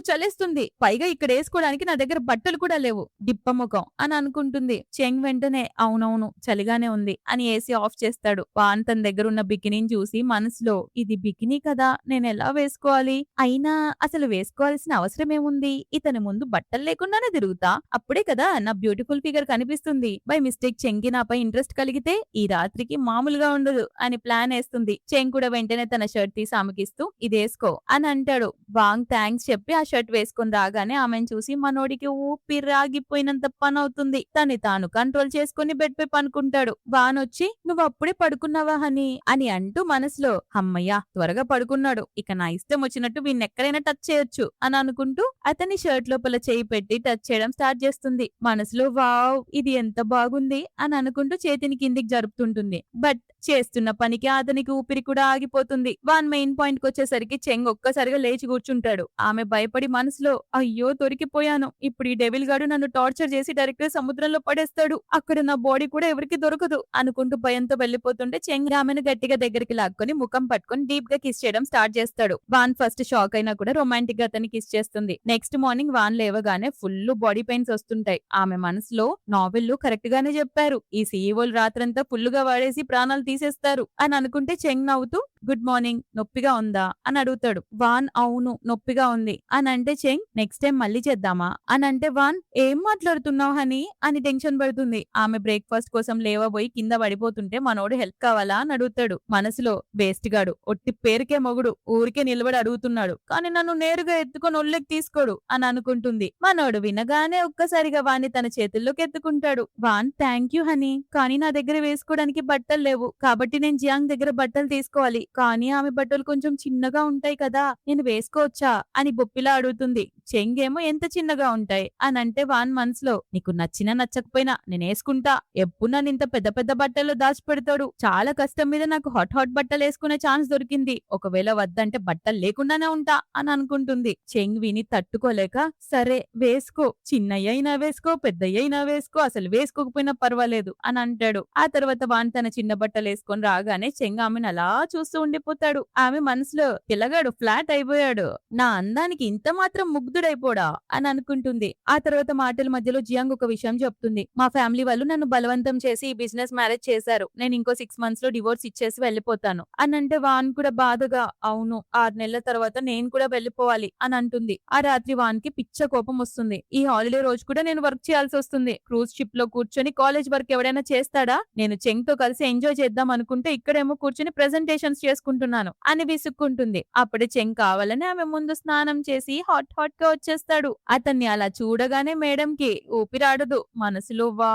చలేస్తుంది, పైగా ఇక్కడ వేసుకోవడానికి నా దగ్గర బట్టలు కూడా లేవు డిప్పముఖం అని అనుకుంటుంది. చెంగ్ వెంటనే, అవునవును చలిగానే ఉంది అని ఏసీ ఆఫ్ చేస్తాడు. వాన్ తన దగ్గర ఉన్న బికినీని చూసి మనసులో, ఇది బికినీ కదా, నేను ఎలా వేసుకోవాలి, అయినా అసలు వేసుకోవాల్సిన అవసరం ఏముంది, ఇతని ముందు బట్టలు లేకుండానే తిరుగుతా, అప్పుడే కదా నా బ్యూటిఫుల్ ఫిగర్ కనిపిస్తుంది, బై మిస్టేక్ చెంగి నాపై ఇంట్రెస్ట్ కలిగితే ఈ రాత్రికి మామూలుగా ఉండదు అని ప్లాన్ వేస్తుంది. చెంగ్ కూడా వెంటనే తన షర్ట్ తీసి ఆమెకిస్తూ, ఇది వేసుకో అని అంటాడు. వాంగ్ థ్యాంక్స్ చెప్పి ఆ షర్ట్ వేసుకుని రాగానే ఆమెను చూసి మనోడికి ఊపిరాగిపోయినంత పని అవుతుంది. తను తాను కంట్రోల్ చేసుకుని బెడ్ పై పనుకుంటాడు. వాన్ వచ్చి, నువ్వు అప్పుడే పడుకున్నావా హనీ అని అంటూ మనసులో, అమ్మయ్యా త్వరగా పడుకున్నాడు, ఇక నా ఇష్టం వచ్చినట్టు వీన్ని ఎక్కడైనా టచ్ చేయొచ్చు అని అనుకుంటూ అతని షర్ట్ లోపల చేయి పెట్టి టచ్ చేయడం స్టార్ట్ చేస్తుంది. మనసులో, వావ్ ఇది ఎంత బాగుంది అని అనుకుంటూ చేతిని కిందికి జరుపుతుంటుంది. బట్ చేస్తున్న పనికి అతనికి ఊపిరి కూడా ఆగిపోతుంది. వాన్ మెయిన్ పాయింట్ కి వచ్చేసరికి చెంగ్ ఒక్కసారిగా లేచి కూర్చుంటాడు. ఆమె భయపడి మనసులో, అయ్యో దొరికిపోయాను, ఇప్పుడు ఈ డెవిల్ గాడు నన్ను టార్చర్ చేసి డైరెక్ట్ గా సముద్రంలో పడేస్తాడు, అక్కడ నా బాడీ కూడా ఎవరికి దొరకదు అనుకుంటూ భయంతో వెళ్లిపోతుంటే చెంగ్ ఆమెను గట్టిగా దగ్గరికి లాక్కొని ముఖం పట్టుకొని డీప్ గా కిస్ చేయడం స్టార్ట్ చేస్తాడు. వాన్ ఫస్ట్ షాక్ అయినా కూడా రొమాంటిక్ గా అతన్ని కిస్ చేస్తుంది. నెక్స్ట్ మార్నింగ్ వాన్ లేవగానే ఫుల్ బాడీ పెయిన్స్ వస్తుంటాయి. ఆమె మనసులో, నావెల్ కరెక్ట్ గానే చెప్పారు, ఈ సీఈఓలు రాత్రంతా ఫుల్ గా వాడేసి ప్రాణాలు తీసేస్తారు అని అనుకుంటే చెంగ్ నవ్వుతూ, గుడ్ మార్నింగ్, నొప్పిగా ఉందా అని అడుగుతాడు. వాన్, అవును నొప్పిగా ఉంది అని అంటే చెంగ్, నెక్స్ట్ టైం మళ్ళీ చేద్దామా అని అంటే వాన్, ఏం మాట్లాడుతున్నావు హనీ అని టెన్షన్ పడుతుంది. ఆమె బ్రేక్ఫాస్ట్ కోసం లేవబోయి కింద పడిపోతుంటే మనోడు హెల్ప్ కావాలా అని అడుగుతాడు. మనసులో, వేస్ట్ గాడు, ఒట్టి పేరుకే మొగుడు, ఊరికే నిలబడి అడుగుతున్నాడు, కానీ నన్ను నేరుగా ఎత్తుకొని ఒళ్ళెకి తీసుకోడు అని అనుకుంటుంది. మనోడు వినగానే ఒక్కసారిగా వాణ్ణి తన చేతుల్లోకి ఎత్తుకుంటాడు. వాన్, థ్యాంక్ యూ హనీ, కానీ నా దగ్గర వేసుకోవడానికి బట్టలు లేవు, కాబట్టి నేను జియాంగ్ దగ్గర బట్టలు తీసుకోవాలి, కానీ ఆమె బట్టలు కొంచెం చిన్నగా ఉంటాయి కదా, నేను వేసుకోవచ్చా అని బొప్పిలా అడుగుతుంది. చెంగేమో ఎంత చిన్నగా ఉంటాయి అని అంటే వాన్ మనసులో నీకు నచ్చినా నచ్చకపోయినా నేనేసుకుంటా. ఎప్పుడు నన్ను ఇంత పెద్ద పెద్ద బట్టల్లో దాచిపెడతాడు. చాలా కష్టం మీద నాకు హాట్ హాట్ బట్టలు వేసుకునే ఛాన్స్ దొరికింది. ఒకవేళ వద్దంటే బట్టలు లేకుండానే ఉంటా అని అనుకుంటుంది. చెంగ్ విని తట్టుకోలేక సరే వేసుకో, చిన్నయ్యైనా వేసుకో, పెద్దయ్యైనా వేసుకో, అసలు వేసుకోకపోయినా పర్వాలేదు అని అంటాడు. ఆ తర్వాత వాన్ తన చిన్న బట్టలు వేసుకొని రాగానే చెంగ్ ఆమెను అలా చూస్తూ ఉండిపోతాడు. ఆమె మనసులో పిల్లగాడు ఫ్లాట్ అయిపోయాడు, నా అందానికి ఇంత మాత్రం ముగ్ధుడైపోడా అని అనుకుంటుంది. ఆ తర్వాత మాటల మధ్యలో జియాంగ్ ఒక విషయం చెప్తుంది. మా ఫ్యామిలీ వాళ్ళు నన్ను బలవంతం చేసి ఈ బిజినెస్ మ్యారేజ్ చేశారు. నేను ఇంకో 6 months లో డివోర్స్ ఇచ్చేసి వెళ్ళిపోతాను అని అంటే వాన్ కూడా బాధగా అవును 6 నెలల తర్వాత నేను కూడా వెళ్ళిపోవాలి అని అంటుంది. ఆ రాత్రి వాన్ కి పిచ్చ కోపం వస్తుంది. ఈ హాలిడే రోజు కూడా నేను వర్క్ చేయాల్సి వస్తుంది. క్రూజ్ షిప్ లో కూర్చొని కాలేజ్ వర్క్ ఎవడైనా చేస్తాడా? నేను చెంగ్ తో కలిసి ఎంజాయ్ చేద్దాం అనుకుంటే ఇక్కడేమో కూర్చొని ప్రెజెంటేషన్స్ చేసుకుంటున్నాను అని విసుక్కుంటుంది. అప్పుడే చెంగ్ కావాలని ఆమె ముందు స్నానం చేసి హాట్ హాట్ గా వచ్చేస్తాడు. అతన్ని అలా చూడగానే మేడం కి ఊపిరాడదు. మనసులో వా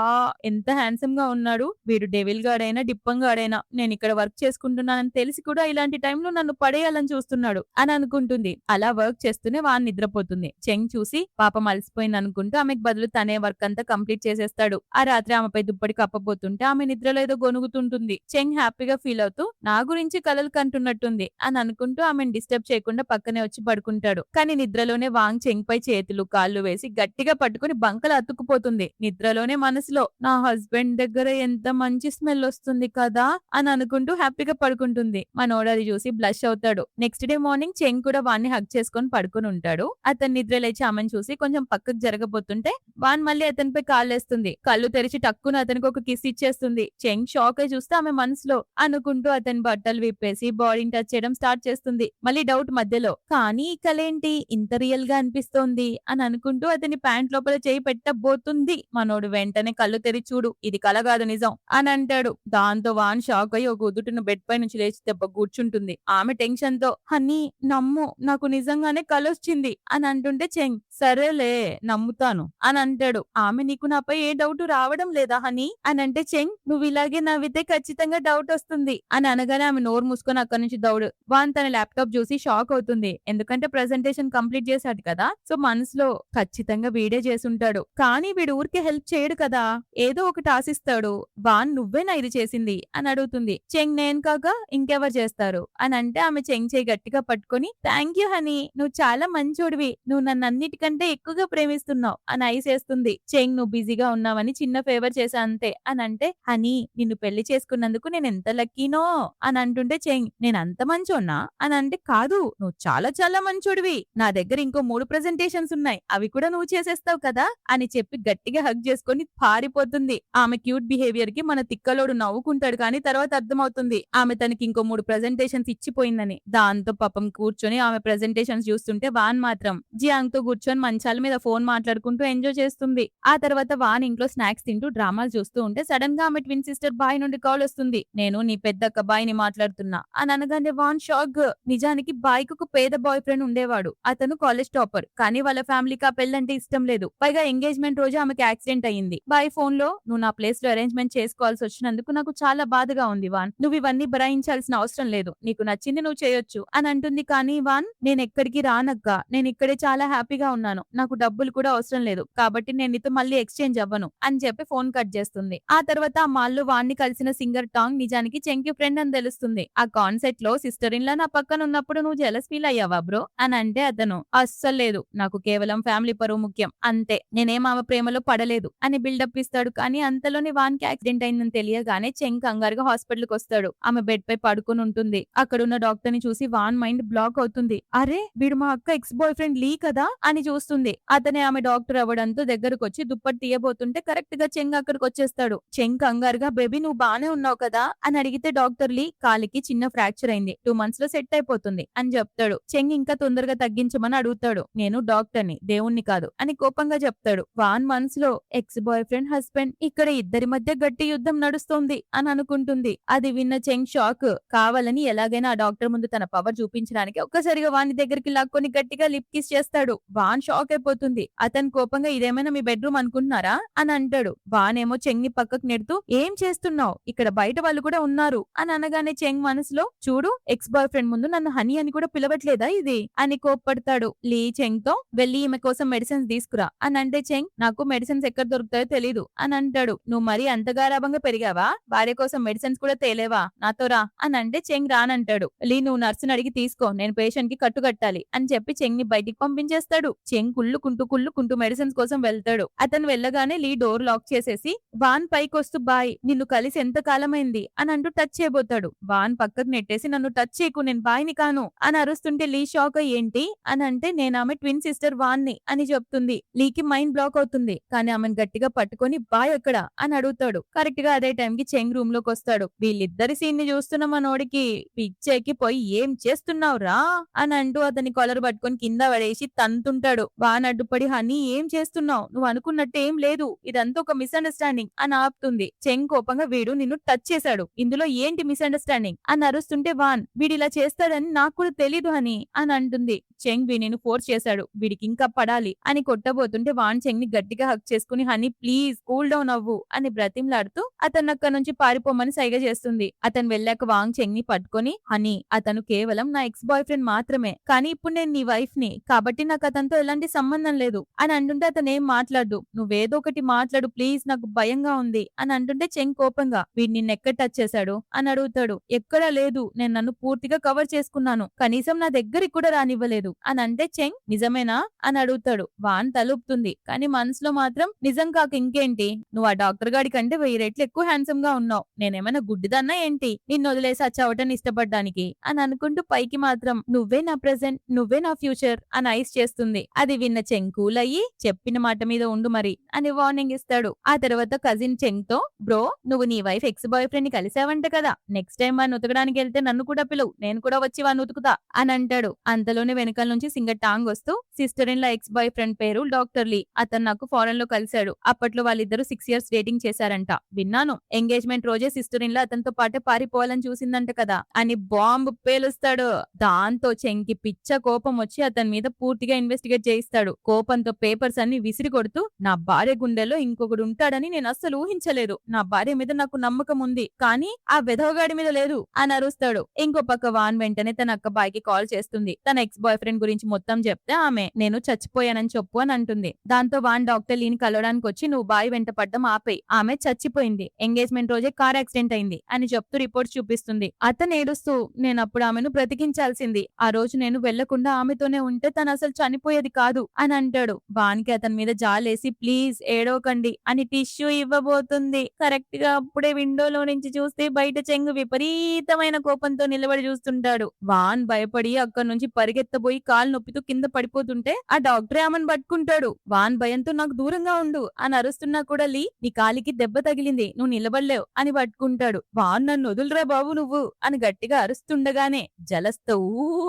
ఎంత హ్యాండ్సమ్ గా ఉన్నాడు వీడు, డెవిల్ గాడైనా డిప్పం గాడైనా నేను ఇక్కడ వర్క్ చేసుకుంటున్నానని తెలిసి కూడా ఇలాంటి టైంలో నన్ను పడేయాలని చూస్తున్నాడు అని అనుకుంటుంది. అలా వర్క్ చేస్తూనే వాన్ నిద్రపోతుంది. చెంగ్ చూసి పాపం అలసిపోయింది అనుకుంటూ ఆమెకు బదులు తనే వర్క్ అంతా కంప్లీట్ చేసేస్తాడు. ఆ రాత్రి ఆమెపై దుప్పటి కప్పబోతుంటే ఆమె నిద్రలో ఏదో గొనుగుతుంటుంది. చెంగ్ హ్యాపీగా ఫీల్ అవుతూ నా గురించి కలలు కంటున్నట్టుంది అని అనుకుంటూ ఆమెను డిస్టర్బ్ చేయకుండా పక్కనే వచ్చి పడుకుంటాడు. కానీ నిద్రలోనే వాంగ్ చెంగ్ పై చేతులు కాళ్ళు వేసి గట్టిగా పట్టుకుని బంకలు అతుక్కుపోతుంది. నిద్రలోనే మనసులో నా హస్బెండ్ దగ్గర ఎంత మంచి స్మెల్ వస్తుంది కదా అని అనుకుంటూ హ్యాపీగా పడుకుంటుంది. మనోడు అది చూసి బ్లష్ అవుతాడు. నెక్స్ట్ డే మార్నింగ్ చెంగ్ కూడా వాన్ని హగ్ చేసుకొని పడుకుని ఉంటాడు. అతను నిద్ర లేచి ఆమెను చూసి కొంచెం పక్కకు జరగబోతుంటే వాన్ మళ్ళీ అతనిపై కాళ్ళేస్తుంది. కళ్ళు తెరిచి టక్కున అతనికి ఒక కిస్ ఇచ్చేస్తుంది. చెంగ్ షాక్ అయి చూస్తే ఆమె మనసులో అనుకుంటూ అతని బట్టలు విప్పేసి బాడీని టచ్ చేయడం స్టార్ట్ చేస్తుంది. మళ్ళీ డౌట్ మధ్యలో కానీ ఈ కలేంటి ఇంత రియల్ గా అనిపిస్తోంది అని అనుకుంటూ అతని ప్యాంట్ లోపల చేయి పెట్టబోతుంది. మనోడు వెంటనే కళ్ళు తెరి చూడు ఇది కల కాదు నిజం అని అంటాడు. దాంతో వాన్ షాక్ అయ్యి ఒక ఉదుటిన బెడ్ పై నుంచి లేచి దెబ్బ కూర్చుంటుంది. ఆమె టెన్షన్ తో హనీ నమ్ము నాకు నిజంగానే కలొచ్చింది అని అంటుంటే చెంగ్ సరేలే నమ్ముతాను అని అంటాడు. ఆమె నీకు నాపై ఏ డౌట్ రావడం లేదా హనీ అని అంటే చెంగ్ నువ్వు ఇలాగే నవ్వితే ఖచ్చితంగా డౌట్ వస్తుంది అని అనగానే ఆమె నోరు మూసుకొని అక్కడి నుంచి దౌడు. వాన్ తన ల్యాప్టాప్ చూసి షాక్ అవుతుంది. ఎందుకంటే ప్రెజెంటేషన్ కంప్లీట్ చేశాడు కదా, సో మనసులో ఖచ్చితంగా వీడే చేసుంటాడు. కానీ వీడు ఊరికే హెల్ప్ చేయడు కదా, ఏదో ఒకటి ఆశిస్తాడు. వాన్ నువ్వేనా ఇది చేసింది అని అడుగుతుంది. చెంగ్ నేను కాక ఇంకెవరు చేస్తారు అని అంటే ఆమె చెంగ్ చేయి గట్టిగా పట్టుకొని థ్యాంక్ యూ హనీ నువ్వు చాలా మంచోడివి, నువ్వు నన్ను అన్నిటికంటే ఎక్కువగా ప్రేమిస్తున్నావు అని ఐసేస్తుంది. చెంగ్ నువ్వు బిజీగా ఉన్నావని చిన్న ఫేవర్ చేశా అంతే అని అంటే హనీ నిన్ను పెళ్లి చేసుకున్నందుకు నేను ఎంత లక్కీనో అని అంటుంటే చెంగ్ నేను అంత మంచోన్నా అని అంటే కాదు నువ్వు చాలా చాలా మంచోడివి, నా దగ్గర ఇంకో 3 ప్రెజెంటేషన్స్ ఉన్నాయి అవి కూడా నువ్వు చేసేస్తావు కదా అని చెప్పి గట్టిగా హగ్ చేసుకొని పారిపోతుంది. ఆమె క్యూట్ బిహేవియర్ కి మన తిక్కలోడు నవ్వుకుంటాడు కానీ తర్వాత అర్థమవుతుంది ఆమె తనకి ఇంకో 3 ప్రెజెంటేషన్స్ ఇచ్చిపోయిందని. దాంతో పాపం కూర్చొని ఆమె ప్రెజెంటేషన్స్ చూస్తుంటే వాన్ మాత్రం జియాంగ్ తో కూర్చొని మంచాల మీద ఫోన్ మాట్లాడుకుంటూ ఎంజాయ్ చేస్తుంది. ఆ తర్వాత వాన్ ఇంట్లో స్నాక్స్ తింటూ డ్రామాలు చూస్తూ ఉంటే సడన్ గా ఆమె ట్విన్ సిస్టర్ బాయ్ నుండి కాల్ వస్తుంది. నేను నీ పెద్దక్క బాయ్ని మాట్లాడుతున్నా అని అనగానే వాన్ షాక్. నిజానికి బాయ్కి ఒక పేద బాయ్ ఫ్రెండ్ ఉండేవాడు. అతను కాలేజ్ టాపర్ కానీ వాళ్ళ ఫ్యామిలీకి ఆ పెళ్ళంటే ఇష్టం లేదు. పైగా ఎంగేజ్మెంట్ రోజు ఆమెకి యాక్సిడెంట్ అయ్యింది. బాయ్ ఫోన్ లో నువ్వు నా ప్లేస్ లో అరేంజ్మెంట్ చేసుకోవాల్సి వచ్చినందుకు నాకు చాలా బాధగా ఉంది వాన్, నువ్వు ఇవన్నీ భరాయించాల్సిన అవసరం లేదు, నీకు నచ్చింది నువ్వు చేయొచ్చు అని అంటుంది. కానీ వాన్ నేను ఎక్కడికి రానక్క, నేను ఇక్కడే చాలా హ్యాపీగా ఉన్నాను, నాకు డబ్బులు కూడా అవసరం లేదు కాబట్టి నేను నీతో మళ్ళీ ఎక్స్చేంజ్ అవ్వను అని చెప్పి ఫోన్ కట్ చేస్తుంది. ఆ తర్వాత ఆ మాల్లో వాణ్ణి కలిసిన సింగర్ టాంగ్ నిజానికి చెంకి ఫ్రెండ్ అని తెలుస్తుంది. ఆ కాన్సెప్ట్ లో సిస్టర్ ఇన్ లా నా పక్కన ఉన్నప్పుడు నువ్వు జెలస్ ఫీల్ అయ్యావా బ్రో అని అంటే అతను అస్సలు లేదు, నాకు కేవలం ఫ్యామిలీ పరువు ముఖ్యం అంతే, నేనేం ఆమె ప్రేమలో పడలేదు అని బిల్డప్ ఇస్తాడు. కానీ అంతలోనే వాన్కి యాక్సిడెంట్ అయిందని తెలియగానే చెంగ్ కంగారుగా హాస్పిటల్ కి వస్తాడు. ఆమె బెడ్ పై పడుకుని ఉంటుంది. అక్కడున్న డాక్టర్ ని చూసి వాన్ మైండ్ బ్లాక్ అవుతుంది. అరే వీడు మా అక్క ఎక్స్ బాయ్ ఫ్రెండ్ లీ కదా అని చూస్తుంది. అతనే ఆమె డాక్టర్ అవ్వడంతో దగ్గరకు వచ్చి దుప్పటి తీయబోతుంటే కరెక్ట్ గా చెంగ్ అక్కడికి వచ్చేస్తాడు. చెంగ్ కంగారుగా బేబీ నువ్వు బానే ఉన్నావు కదా అని అడిగితే డాక్టర్ లీ కాలికి చిన్న ఫ్రాక్చర్ అయింది, 2 months లో సెట్ అయిపోతుంది అని చెప్తాడు. చెంగ్ ఇంకా తొందరగా తగ్గించమని అడుగుతాడు. నేను డాక్టర్ని దేవుణ్ణి కాదు అని కోపంగా చెప్తాడు. వాన్ మనసులో ఎక్స్ బాయ్ ఫ్రెండ్ హస్బెండ్ ఇక్కడ ఇద్దరి మధ్య గట్టి యుద్ధం నడుస్తోంది అని అనుకుంటుంది. అది విన్న చెంగ్ షాక్. కావాలని ఎలాగైనా ఆ డాక్టర్ ముందు తన పవర్ చూపించడానికి ఒక్కసారిగా వాని దగ్గరికి లాక్కొని గట్టిగా లిప్ కిస్ చేస్తాడు. వాన్ షాక్ అయిపోతుంది. అతను కోపంగా ఇదేమైనా మీ బెడ్రూమ్ అనుకుంటున్నారా అని అంటాడు. వాన్ ఏమో చెంగ్ ని పక్కకు నెడుతూ ఏం చేస్తున్నావు, ఇక్కడ బయట వాళ్ళు కూడా ఉన్నారు అని అనగానే చెంగ్ మనసు మనసులో చూడు ఎక్స్ బాయ్ ఫ్రెండ్ ముందు నన్ను హనీ అని కూడా పిలవట్లేదా ఇది అని కోప్పడతాడు. లీ చెంగ్ తో వెళ్ళి ఈమె కోసం మెడిసిన్స్ తీసుకురా అని అంటే చెంగ్ నాకు మెడిసిన్స్ ఎక్కడ దొరుకుతాయో తెలీదు అని అంటాడు. నువ్వు మరీ అంత గారాబంగా పెరిగావా? భార్య కోసం మెడిసిన్స్ కూడా తేలేవా? నాతో రా అని అంటే చెంగ్ రానంటాడు. లీ నువ్వు నర్సుని అడిగి తీసుకో, నేను పేషెంట్ కి కట్టుకట్టాలి అని చెప్పి చెంగ్ ని బయటికి పంపించేస్తాడు. చెంగ్ కుళ్ళుకుంటూ మెడిసిన్స్ కోసం వెళ్తాడు. అతను వెళ్ళగానే లీ డోర్ లాక్ చేసేసి వాన్ పైకొస్తూ బాయ్ నిన్ను కలిసి ఎంత కాలమైంది అని అంటూ టచ్ చేయబోతాడు. వాన్ పక్కకు నెట్టేసి నన్ను టచ్ చేయకు, నేను బాయ్ని కాను అని అరుస్తుంటే లీ షాక్ ఏంటి అని అంటే నేను ఆమె ట్విన్ సిస్టర్ వాన్ ని అని చెప్తుంది. లీకి మైండ్ బ్లాక్ అవుతుంది. కానీ ఆమెను గట్టిగా పట్టుకొని బాయ్ ఎక్కడ అని అడుగుతాడు. కరెక్ట్ గా అదే టైం కి చెంగ్ రూమ్ లోకి వస్తాడు. వీళ్ళిద్దరి సీన్ ని చూస్తున్న మనోడికి పిచ్చెక్కి పోయి ఏం చేస్తున్నావు రా అని అంటూ అతని కాలర్ పట్టుకొని కింద పడేసి తంతుంటాడు. వాన్ అడ్డుపడి హనీ ఏం చేస్తున్నావు, నువ్వు అనుకున్నట్టు ఏం లేదు, ఇదంతా ఒక మిస్అండర్స్టాండింగ్ అని ఆపుతుంది. చెంగ్ కోపంగా వీడు నిన్ను టచ్ చేశాడు, ఇందులో ఏంటి మిస్అండర్స్టాండింగ్ అని అరుస్తుంటే వాన్ వీడిలా చేస్తాడని నాకు కూడా తెలీదు హనీ అని అంటుంది. చెంగ్ వీడిని ఫోర్స్ చేశాడు, వీడికి ఇంకా పడాలి అని కొట్టబోతుంటే వాన్ చెంగ్ ని గట్టిగా హక్ చేసుకుని హనీ ప్లీజ్ కూల్ డౌన్ అవ్వు అని బ్రతిమలాడుతూ అతను అక్కడ నుంచి పారిపోమని సైగ చేస్తుంది. అతను వెళ్ళాక వాంగ్ చెంగ్ ని పట్టుకొని హనీ అతను కేవలం నా ఎక్స్ బాయ్ ఫ్రెండ్ మాత్రమే, కానీ ఇప్పుడు నేను నీ వైఫ్ ని, కాబట్టి నాకు అతనితో ఎలాంటి సంబంధం లేదు అని అంటుంటే అతను ఏం మాట్లాడు, నువ్వేదో ఒకటి మాట్లాడు ప్లీజ్ నాకు భయంగా ఉంది అని అంటుంటే చెంగ్ కోపంగా వీడు నిన్నెక్కడ టచ్ చేశాడు అని అడుగుతాడు. ఎక్కడా లేదు, నేను నన్ను పూర్తిగా కవర్ చేసుకున్నాను, కనీసం నా దగ్గరికి కూడా రానివ్వలేదు అని అంటే చెంగ్ నిజమేనా అని అడుగుతాడు. వాన్ తలుపుతుంది కానీ మనసులో మాత్రం నిజం కాక ఇంకేంటి, నువ్వు ఆ డాక్టర్ గాడి కంటే 1000 రెట్లు ఎక్కువ హ్యాండ్సమ్ గా ఉన్నావు, నేనేమైనా గుడ్డిదన్నా ఏంటి నిన్ను వదిలేసి ఆ చవటని ఇష్టపడ్డానికి అని అనుకుంటూ పైకి మాత్రం నువ్వే నా ప్రెసెంట్, నువ్వే నా ఫ్యూచర్ అని ఐస్ చేస్తుంది. అది విన్న చెంగ్ కూల్ అయ్యి చెప్పిన మాట మీద ఉండు మరి అని వార్నింగ్ ఇస్తాడు. ఆ తర్వాత కజిన్ చెంగ్ తో బ్రో నువ్వు నీ వైఫ్ ఎక్స్ బాయ్ ఫ్రెండ్ ని కలిసావంట కదా, నెక్స్ట్ టైం వాడిని ఉతకడానికి వెళ్తే నన్ను కూడా పిలువు, నేను కూడా వచ్చి వాడిని ఉతుకుతా అని అంటాడు. అంతలోనే వెనకాల నుంచి సింగర్ టాంగ్ వస్తూ sister in law X boy friend పేరు డాక్టర్ లీ, అతను నాకు ఫారెన్ లో కలిశాడు, అప్పట్లో వాళ్ళిద్దరు 6 years డేటింగ్ చేశారంట, విన్నాను ఎంగేజ్మెంట్ రోజే సిస్టర్ ఇన్ లా అతనితో పాటే పారిపోవాలని చూసిందంట కదా అని బాంబు పేలుస్తాడు. దాంతో చెంకి పిచ్చ కోపం వచ్చి అతని మీద పూర్తిగా ఇన్వెస్టిగేట్ చేయిస్తాడు. కోపంతో పేపర్స్ అన్ని విసిరి కొడుతూ నా భార్య గుండెల్లో ఇంకొకడు ఉంటాడని నేను అస్సలు ఊహించలేదు, నా భార్య మీద నాకు నమ్మకం ఉంది కానీ ఆ వెధవగాడి మీద లేదు అని అరుస్తాడు. ఇంకో పక్క వాన్ వెంటనే తన అక్క బాయ్కి కాల్ చేస్తుంది. తన ఎక్స్ బాయ్ ఫ్రెండ్ గురించి మొత్తం చెప్తే ఆమె నేను చచ్చిపోయానని చెప్పు అని అంటుంది. దాంతో వాన్ డాక్టర్ లీని కలవడానికి వచ్చి నువ్వు బాయ్ వెంట పడ్డం ఆపేయి, ఆమె చచ్చిపోయింది, ఎంగేజ్మెంట్ రోజే కార్ యాక్సిడెంట్ అయింది అని చెప్తూ రిపోర్ట్స్ చూపిస్తుంది. అతను ఏడుస్తూ నేను అప్పుడు ఆమెను బ్రతికించాల్సింది, ఆ రోజు నేను వెళ్లకుండా ఆమెతోనే ఉంటే తను అసలు చనిపోయేది కాదు అని అంటాడు. వానికి అతని మీద జాలేసి ప్లీజ్ ఏడవకండి అని టిష్యూ ఇవ్వబోతుంది. కరెక్ట్ గా అప్పుడే విండోలో నుంచి చూస్తే బయట చెంగు విపరీతమైన కోపంతో నిలబడి చూస్తుంటాడు. వాన్ భయపడి అక్కడి నుంచి పరిగెత్తబోయి కాలు నొప్పితో కింద పడిపోతుంటే ఆ డాక్టర్ ఆమెను పట్టుకుంటాడు. వాన్ భయంతో నాకు దూరంగా ఉండు అని అరుస్తున్నా కూడా లీ నీ కాలికి దెబ్బ తగిలింది, నువ్వు నిలబడలేవు అని పట్టుకుంటాడు. వాన్ నన్ను వదులురా బాబు నువ్వు అని గట్టిగా అరుస్తుండగానే జలస్తో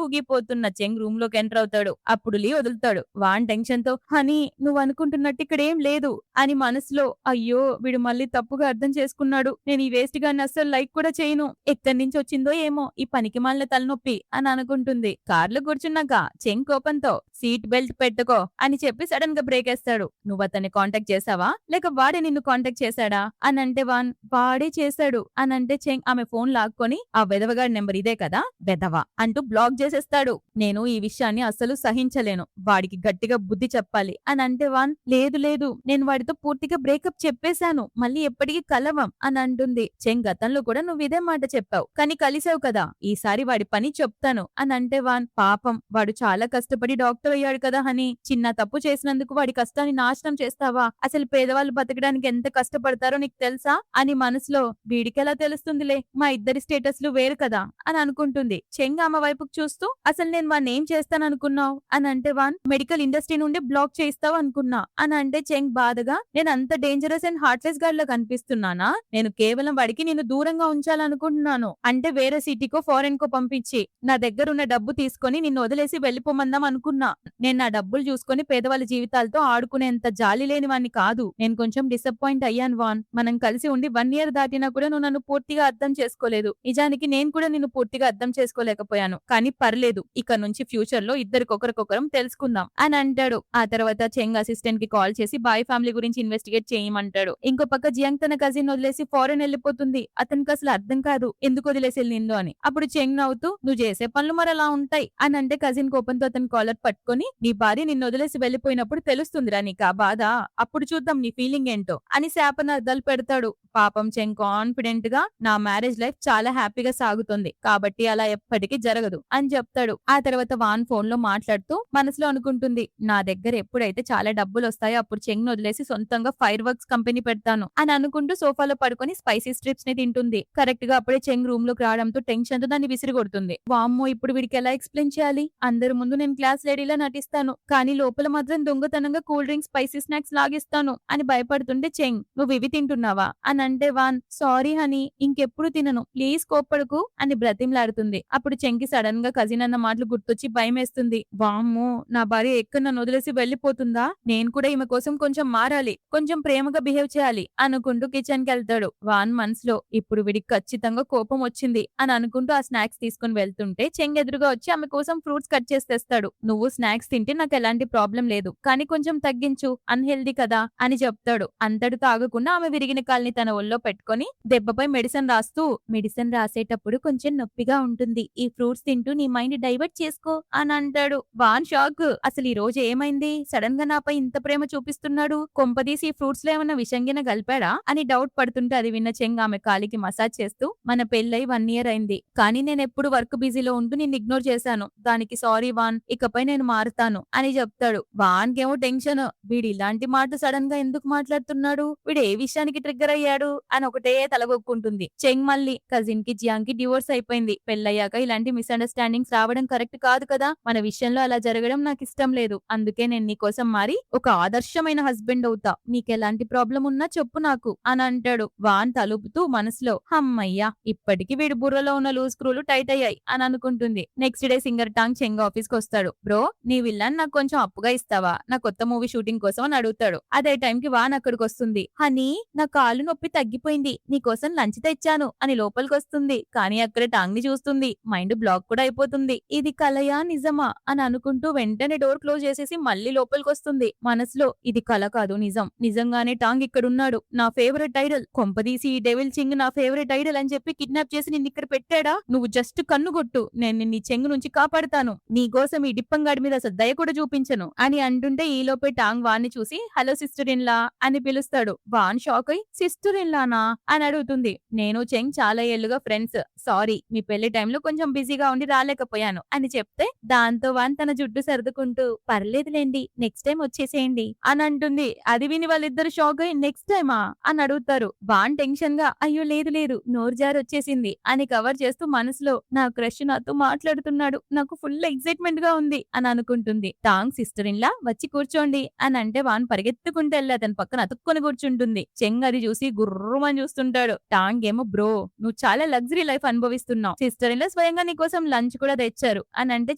ఊగిపోతున్న చెంగ్ రూమ్ లోకి ఎంటర్ అవుతాడు. అప్పుడు లీ వదులుతాడు. వాన్ టెన్షన్ తో హనీ నువ్వు అనుకుంటున్నట్టు ఇక్కడ ఏం లేదు అని మనసులో అయ్యో వీడు మళ్ళీ తప్పుగా అర్థం చేసుకున్నాడు, నేను ఈ వేస్ట్ గాన్ని అస్సలు లైక్ కూడా చేయను, ఎక్కడి నుంచి వచ్చిందో ఏమో ఈ పనికి మాలిన తలనొప్పి అని అనుకుంటుంది. కార్లో కూర్చున్నాక చెంగ్ కోపంతో సీట్ బెల్ట్ పెట్టుకో అని చెప్పి సడన్ గా బ్రేక్ వేస్తాడు. నువ్వు అతన్ని కాంటాక్ట్ చేసావా లేక వాడే నిన్ను కాంటాక్ట్ చేశాడా అని అంటే వాన్ వాడే చేశాడు అని అంటే చెంగ్ ఆమె ఫోన్ లాక్కొని ఆ వెధవగాడి నెంబర్ ఇదే కదా వెధవ అంటూ బ్లాక్ చేసేస్తాడు. నేను ఈ విషయాన్ని అస్సలు సహించలేను, వాడికి గట్టిగా బుద్ధి చెప్పాలి అని అంటే వాన్ లేదు లేదు నేను వాడితో పూర్తిగా బ్రేకప్ చెప్పేశాను, మళ్ళీ ఎప్పటికీ కలవం అని అంటుంది. చెంగ్ గతంలో కూడా నువ్వు ఇదే మాట చెప్పావు కానీ కలిసావు కదా, ఈసారి వాడి పని చెప్తాను అని అంటే వాన్ పాపం వాడు చాలా కష్టపడి డాక్టర్ అయ్యాడు కదా హనీ, చిన్న తప్పు చేసినందుకు వాడి కష్టాన్ని నాశనం చేస్తావా, అసలు పేదవాళ్ళు బతకడానికి ఎంత కష్టపడతారో నీకు తెలుసా అని మనసులో వీడికెలా తెలుస్తుందిలే మా ఇద్దరి స్టేటస్లు వేరు కదా అని అనుకుంటుంది. చెంగ్ ఆమె వైపుకు చూస్తూ అసలు నేను వాడిని ఏం చేస్తాననుకున్నావు అని అంటే వాన్ మెడికల్ ఇండస్ట్రీ నుండి బ్లాక్ చేయిస్తావు అనుకున్నా అని అంటే చెంగ్ బాధగా నేను అంత డేంజరస్ అండ్ హార్ట్లెస్ గాడ్ లా కనిపిస్తున్నానా, నేను కేవలం వాడికి నేను దూరంగా ఉంచాలనుకుంటున్నాను అంటే వేరే సిటీకో ఫారెన్ కో పంపించి నా దగ్గర ఉన్న డబ్బు తీసుకొని నిన్ను వదిలేసి వెళ్లిపోమందాం అనుకున్నా, నేను నా డబ్బులు చూసుకొని పేదవాళ్ళ జీవితాలతో ఆడుకునేంత జాలి లేని వాణ్ణి కాదు, నేను కొంచెం డిసప్పాయింట్ అయ్యాను వాన్, మనం కలిసి ఉండి 1 year దాటినా కూడా నువ్వు నన్ను పూర్తిగా అర్థం చేసుకోలేదు, నిజానికి నేను కూడా నిన్ను పూర్తిగా అర్థం చేసుకోలేకపోయాను, కానీ పర్లేదు ఇక నుంచి ఫ్యూచర్ లో ఇద్దరికొకరికొకరం తెలుసుకుందాం అని అంటాడు. ఆ తర్వాత చెంగ్ అసిస్టెంట్ కి కాల్ చేసి బాయ్ ఫ్యామిలీ గురించి ఇన్వెస్టిగేట్ చేయమంటాడు. ఇంకో పక్క జియాంగ్ తన కజిన్ వదిలేసి ఫారెన్ వెళ్ళిపోతుంది. అతనికి అసలు అర్థం కాదు ఎందుకు వదిలేసి వదిలేసి నిన్ను అని. అప్పుడు చెంగ్ నవ్వుతూ నువ్వు చేసే పనులు మరి అలా ఉంటాయి అని అంటే కజిన్ కోపంతో అతని కాలర్ పట్టుకొని నీ భార్య నిన్ను వదిలేసి వెళ్లిపోయినప్పుడు తెలుస్తుందిరా నీకు ఆ బాధ, అప్పుడు చూద్దాం నీ ఫీలింగ్ ఏంటో అని శాపనార్థాలు పెడతాడు. పాపం చెంగ్ కాన్ఫిడెంట్ గా నా మ్యారేజ్ లైఫ్ చాలా హ్యాపీగా సాగుతుంది కాబట్టి అలా ఎప్పటికీ జరగదు అని చెప్తాడు. ఆ తర్వాత వాన్ ఫోన్ లో మాట్లాడుతూ మనసులో అనుకుంటుంది, నా దగ్గర ఎప్పుడైతే చాలా డబ్బులు వస్తాయో అప్పుడు చెంగ్ వదిలేసి సొంతంగా ఫైర్ వర్క్స్ కంపెనీ పెడతాను అని అనుకుంటూ సోఫాలో పడుకొని స్పైసీ స్ట్రిప్స్ ని తింటుంది. కరెక్ట్ గా అప్పుడే చెంగ్ రూమ్ లోకి రావడంతో టెన్షన్ తో దాన్ని విసిరిగొడుతుంది. వామ్మో ఇప్పుడు వీడికి ఎలా ఎక్స్ప్లెయిన్ చేయాలి, అందరి ముందు నేను క్లాస్ లేడీలా నటిస్తాను కానీ లోపల మాత్రం దొంగతనంగా కూల్ డ్రింక్స్ స్పైసీ స్నాక్స్ లాగిస్తాను అని భయపడుతుంటే చెంగ్ నువ్వు ఇవి తింటున్నావా అని అంటే వాన్ సారీ హనీ ఇంకెప్పుడు తినను ప్లీజ్ కోప్పడుకు అని బ్రతిమలాడుతుంది. అప్పుడు చెంకి సడన్ గా కజిన్ అన్న మాటలు గుర్తొచ్చి భయమేస్తుంది. వామ్మో నా భార్య ఎక్కడ నన్ను వదిలేసి వెళ్లిపోతుందా, నేను కూడా ఈమె కోసం కొంచెం మారాలి, కొంచెం ప్రేమగా బిహేవ్ చేయాలి అనుకుంటూ కిచెన్ కి వెళ్తాడు. వాన్ మనసులో ఇప్పుడు వీడికి ఖచ్చితంగా కోపం వచ్చింది అని అనుకుంటూ ఆ స్నాక్స్ తీసుకుని వెళ్తుంటే చెంగ్ ఎదురుగా వచ్చి ఆమె కోసం ఫ్రూట్స్ కట్ చేసి తెస్తాడు. నువ్వు స్నాక్స్ తింటే నాకు ఎలాంటి ప్రాబ్లం లేదు కానీ కొంచెం తగ్గించు అన్హెల్దీ కదా అని చెప్తాడు. అంతటితో ఆగకుండా ఆమె విరిగిన కాల్ని తన ఒళ్ళో పెట్టుకొని దెబ్బపై మెడిసిన్ రాస్తూ మెడిసిన్ రాసేటప్పుడు కొంచెం నొప్పిగా ఉంటుంది, ఈ ఫ్రూట్స్ తింటూ నీ మైండ్ డైవర్ట్ చేసుకో అని అంటాడు. వాన్ షాక్, అసలు ఈ రోజు ఏమైంది, సడన్ గా నాపై ఇంత ప్రేమ చూపిస్తున్నాడు, కొంపదీసి ఈ ఫ్రూట్స్ లో ఏమన్నా విషంగిన కలిపాడా అని డౌట్ పడుతుంటే అది విన్న చెంగ్ ఆమె కాలికి మసాజ్ చేస్తూ మన పెళ్ళై 1 year అయింది కానీ నేను ఎప్పుడు వర్క్ బిజీలో ఉంటూ నిన్ను ఇగ్నోర్ చేశాను, దానికి సారీ వాన్, ఇకపై నేను మారుతాను అని చెప్తాడు. వాన్ కేమో టెన్షన్, వీడు ఇలాంటి మాట సడన్ గా ఎందుకు మాట్లాడుతున్నాడు, వీడు ఏ విషయానికి ట్రిగ్గర్ అయ్యాడు అని ఒకటే తలగొక్కుంటుంది. చెంగ్ మళ్ళీ కజిన్ కి జియాంగ్ కి డివోర్స్ అయిపోయింది, పెళ్ళయ్యాక ఇలాంటి మిస్అండర్స్టాండింగ్స్ రావడం కరెక్ట్ కాదు కదా, మన విషయంలో అలా జరగడం నాకు ఇష్టం లేదు, అందుకే నేను నీకోసం మారి ఒక ఆదర్శమైన హస్బెండ్ అవుతా, నీకెలాంటి ప్రాబ్లం ఉన్నా చెప్పు నాకు అని అంటాడు. వాన్ తలుపుతూ మనసులో హమ్మయ్యా ఇప్పటికి వీడి బుర్రలో ఉన్న లూజ్ స్క్రూలు టైట్ అయ్యాయి అని అనుకుంటుంది. Next day singer Tang Cheng office కి వస్తాడు. బ్రో నీ విల్లన్ నాకు కొంచెం అప్పుగా ఇస్తావా, నా కొత్త మూవీ షూటింగ్ కోసం అని అడుగుతాడు. అదే టైం కి వాన్ అక్కడికి వస్తుంది. హనీ నా కాలు నొప్పి తగ్గిపోయింది, నీకోసం లంచ్ తెచ్చాను అని లోపలికి వస్తుంది. కానీ అక్కడ టాంగ్ ని చూస్తుంది, మైండ్ బ్లాక్ కూడా అయిపోతుంది. ఇది కలయా నిజమా అని అనుకుంటూ వెంటనే డోర్ క్లోజ్ చేసేసి మళ్ళీ లోపలికి వస్తుంది. మనసులో ఇది కల కాదు నిజం, నిజంగానే టాంగ్ ఇక్కడున్నాడు, నా ఫేవరెట్ ఐడల్, కొంపదీసి ఈ డెవిల్ చింగ్ నా ఫేవరెట్ ఐడల్ అని చెప్పి కిడ్నాప్ చేసి నిన్ను ఇక్కడ పెట్టాడా, నువ్వు జస్ట్ కన్నుగొట్టు నేను నిన్ను చెంగు నుంచి కాపాడుతాను, నీకోసం ఈ డిప్పంగాడి మీద అసలు దయ కూడా చూపించను అని అంటుంటే ఈ లోపే టాంగ్ వాన్ ని చూసి హలో సిస్టర్ ఇన్ లా అని పిలుస్తాడు. వాన్ షాక్ అయి సిస్టర్ ఇన్ లానా అని అడుగుతుంది. నేను చెంగ్ చాలా ఏళ్లుగా ఫ్రెండ్స్, సారీ మీ పెళ్లి టైంలో కొంచెం బిజీగా ఉండి రాలేకపోయాను అని చెప్తే దాంతో వాన్ తన జుట్టు సర్దుకుంటూ పర్లేదులేండి నెక్స్ట్ టైం వచ్చేసేయండి అని అంటుంది. అది విని వాళ్ళిద్దరు షాక్ అయి నెక్స్ట్ టైమా అని అడుగుతారు. వాన్ టెన్షన్ గా అయ్యో లేదు లేదు నోరు జారి వచ్చేసింది అని కవర్ చేస్తూ మనసులో నా క్రష్ నాతో మాట్లాడుతున్నాడు, నాకు ఫుల్ ఎక్సైట్మెంట్ గా ఉంది అని అనుకుంటుంది. టాంగ్ సిస్టర్ ఇన్ లా వచ్చి కూర్చోండి అని అంటే వాన్ పరిగెత్తుకుంటూ వెళ్ళి అతని పక్కన అతుక్కొని కూర్చుంటుంది. చెంగ్ అది చూసి గుర్రుమని చూస్తుంటాడు. టాంగ్ ఏమో బ్రో నువ్వు చాలా లగ్జరీ లైఫ్ అనుభవిస్తున్నావు, సిస్టర్ ఇన్ లా స్వయంగా నీ కోసం లంచ్ కూడా తెచ్చారు అని అంటే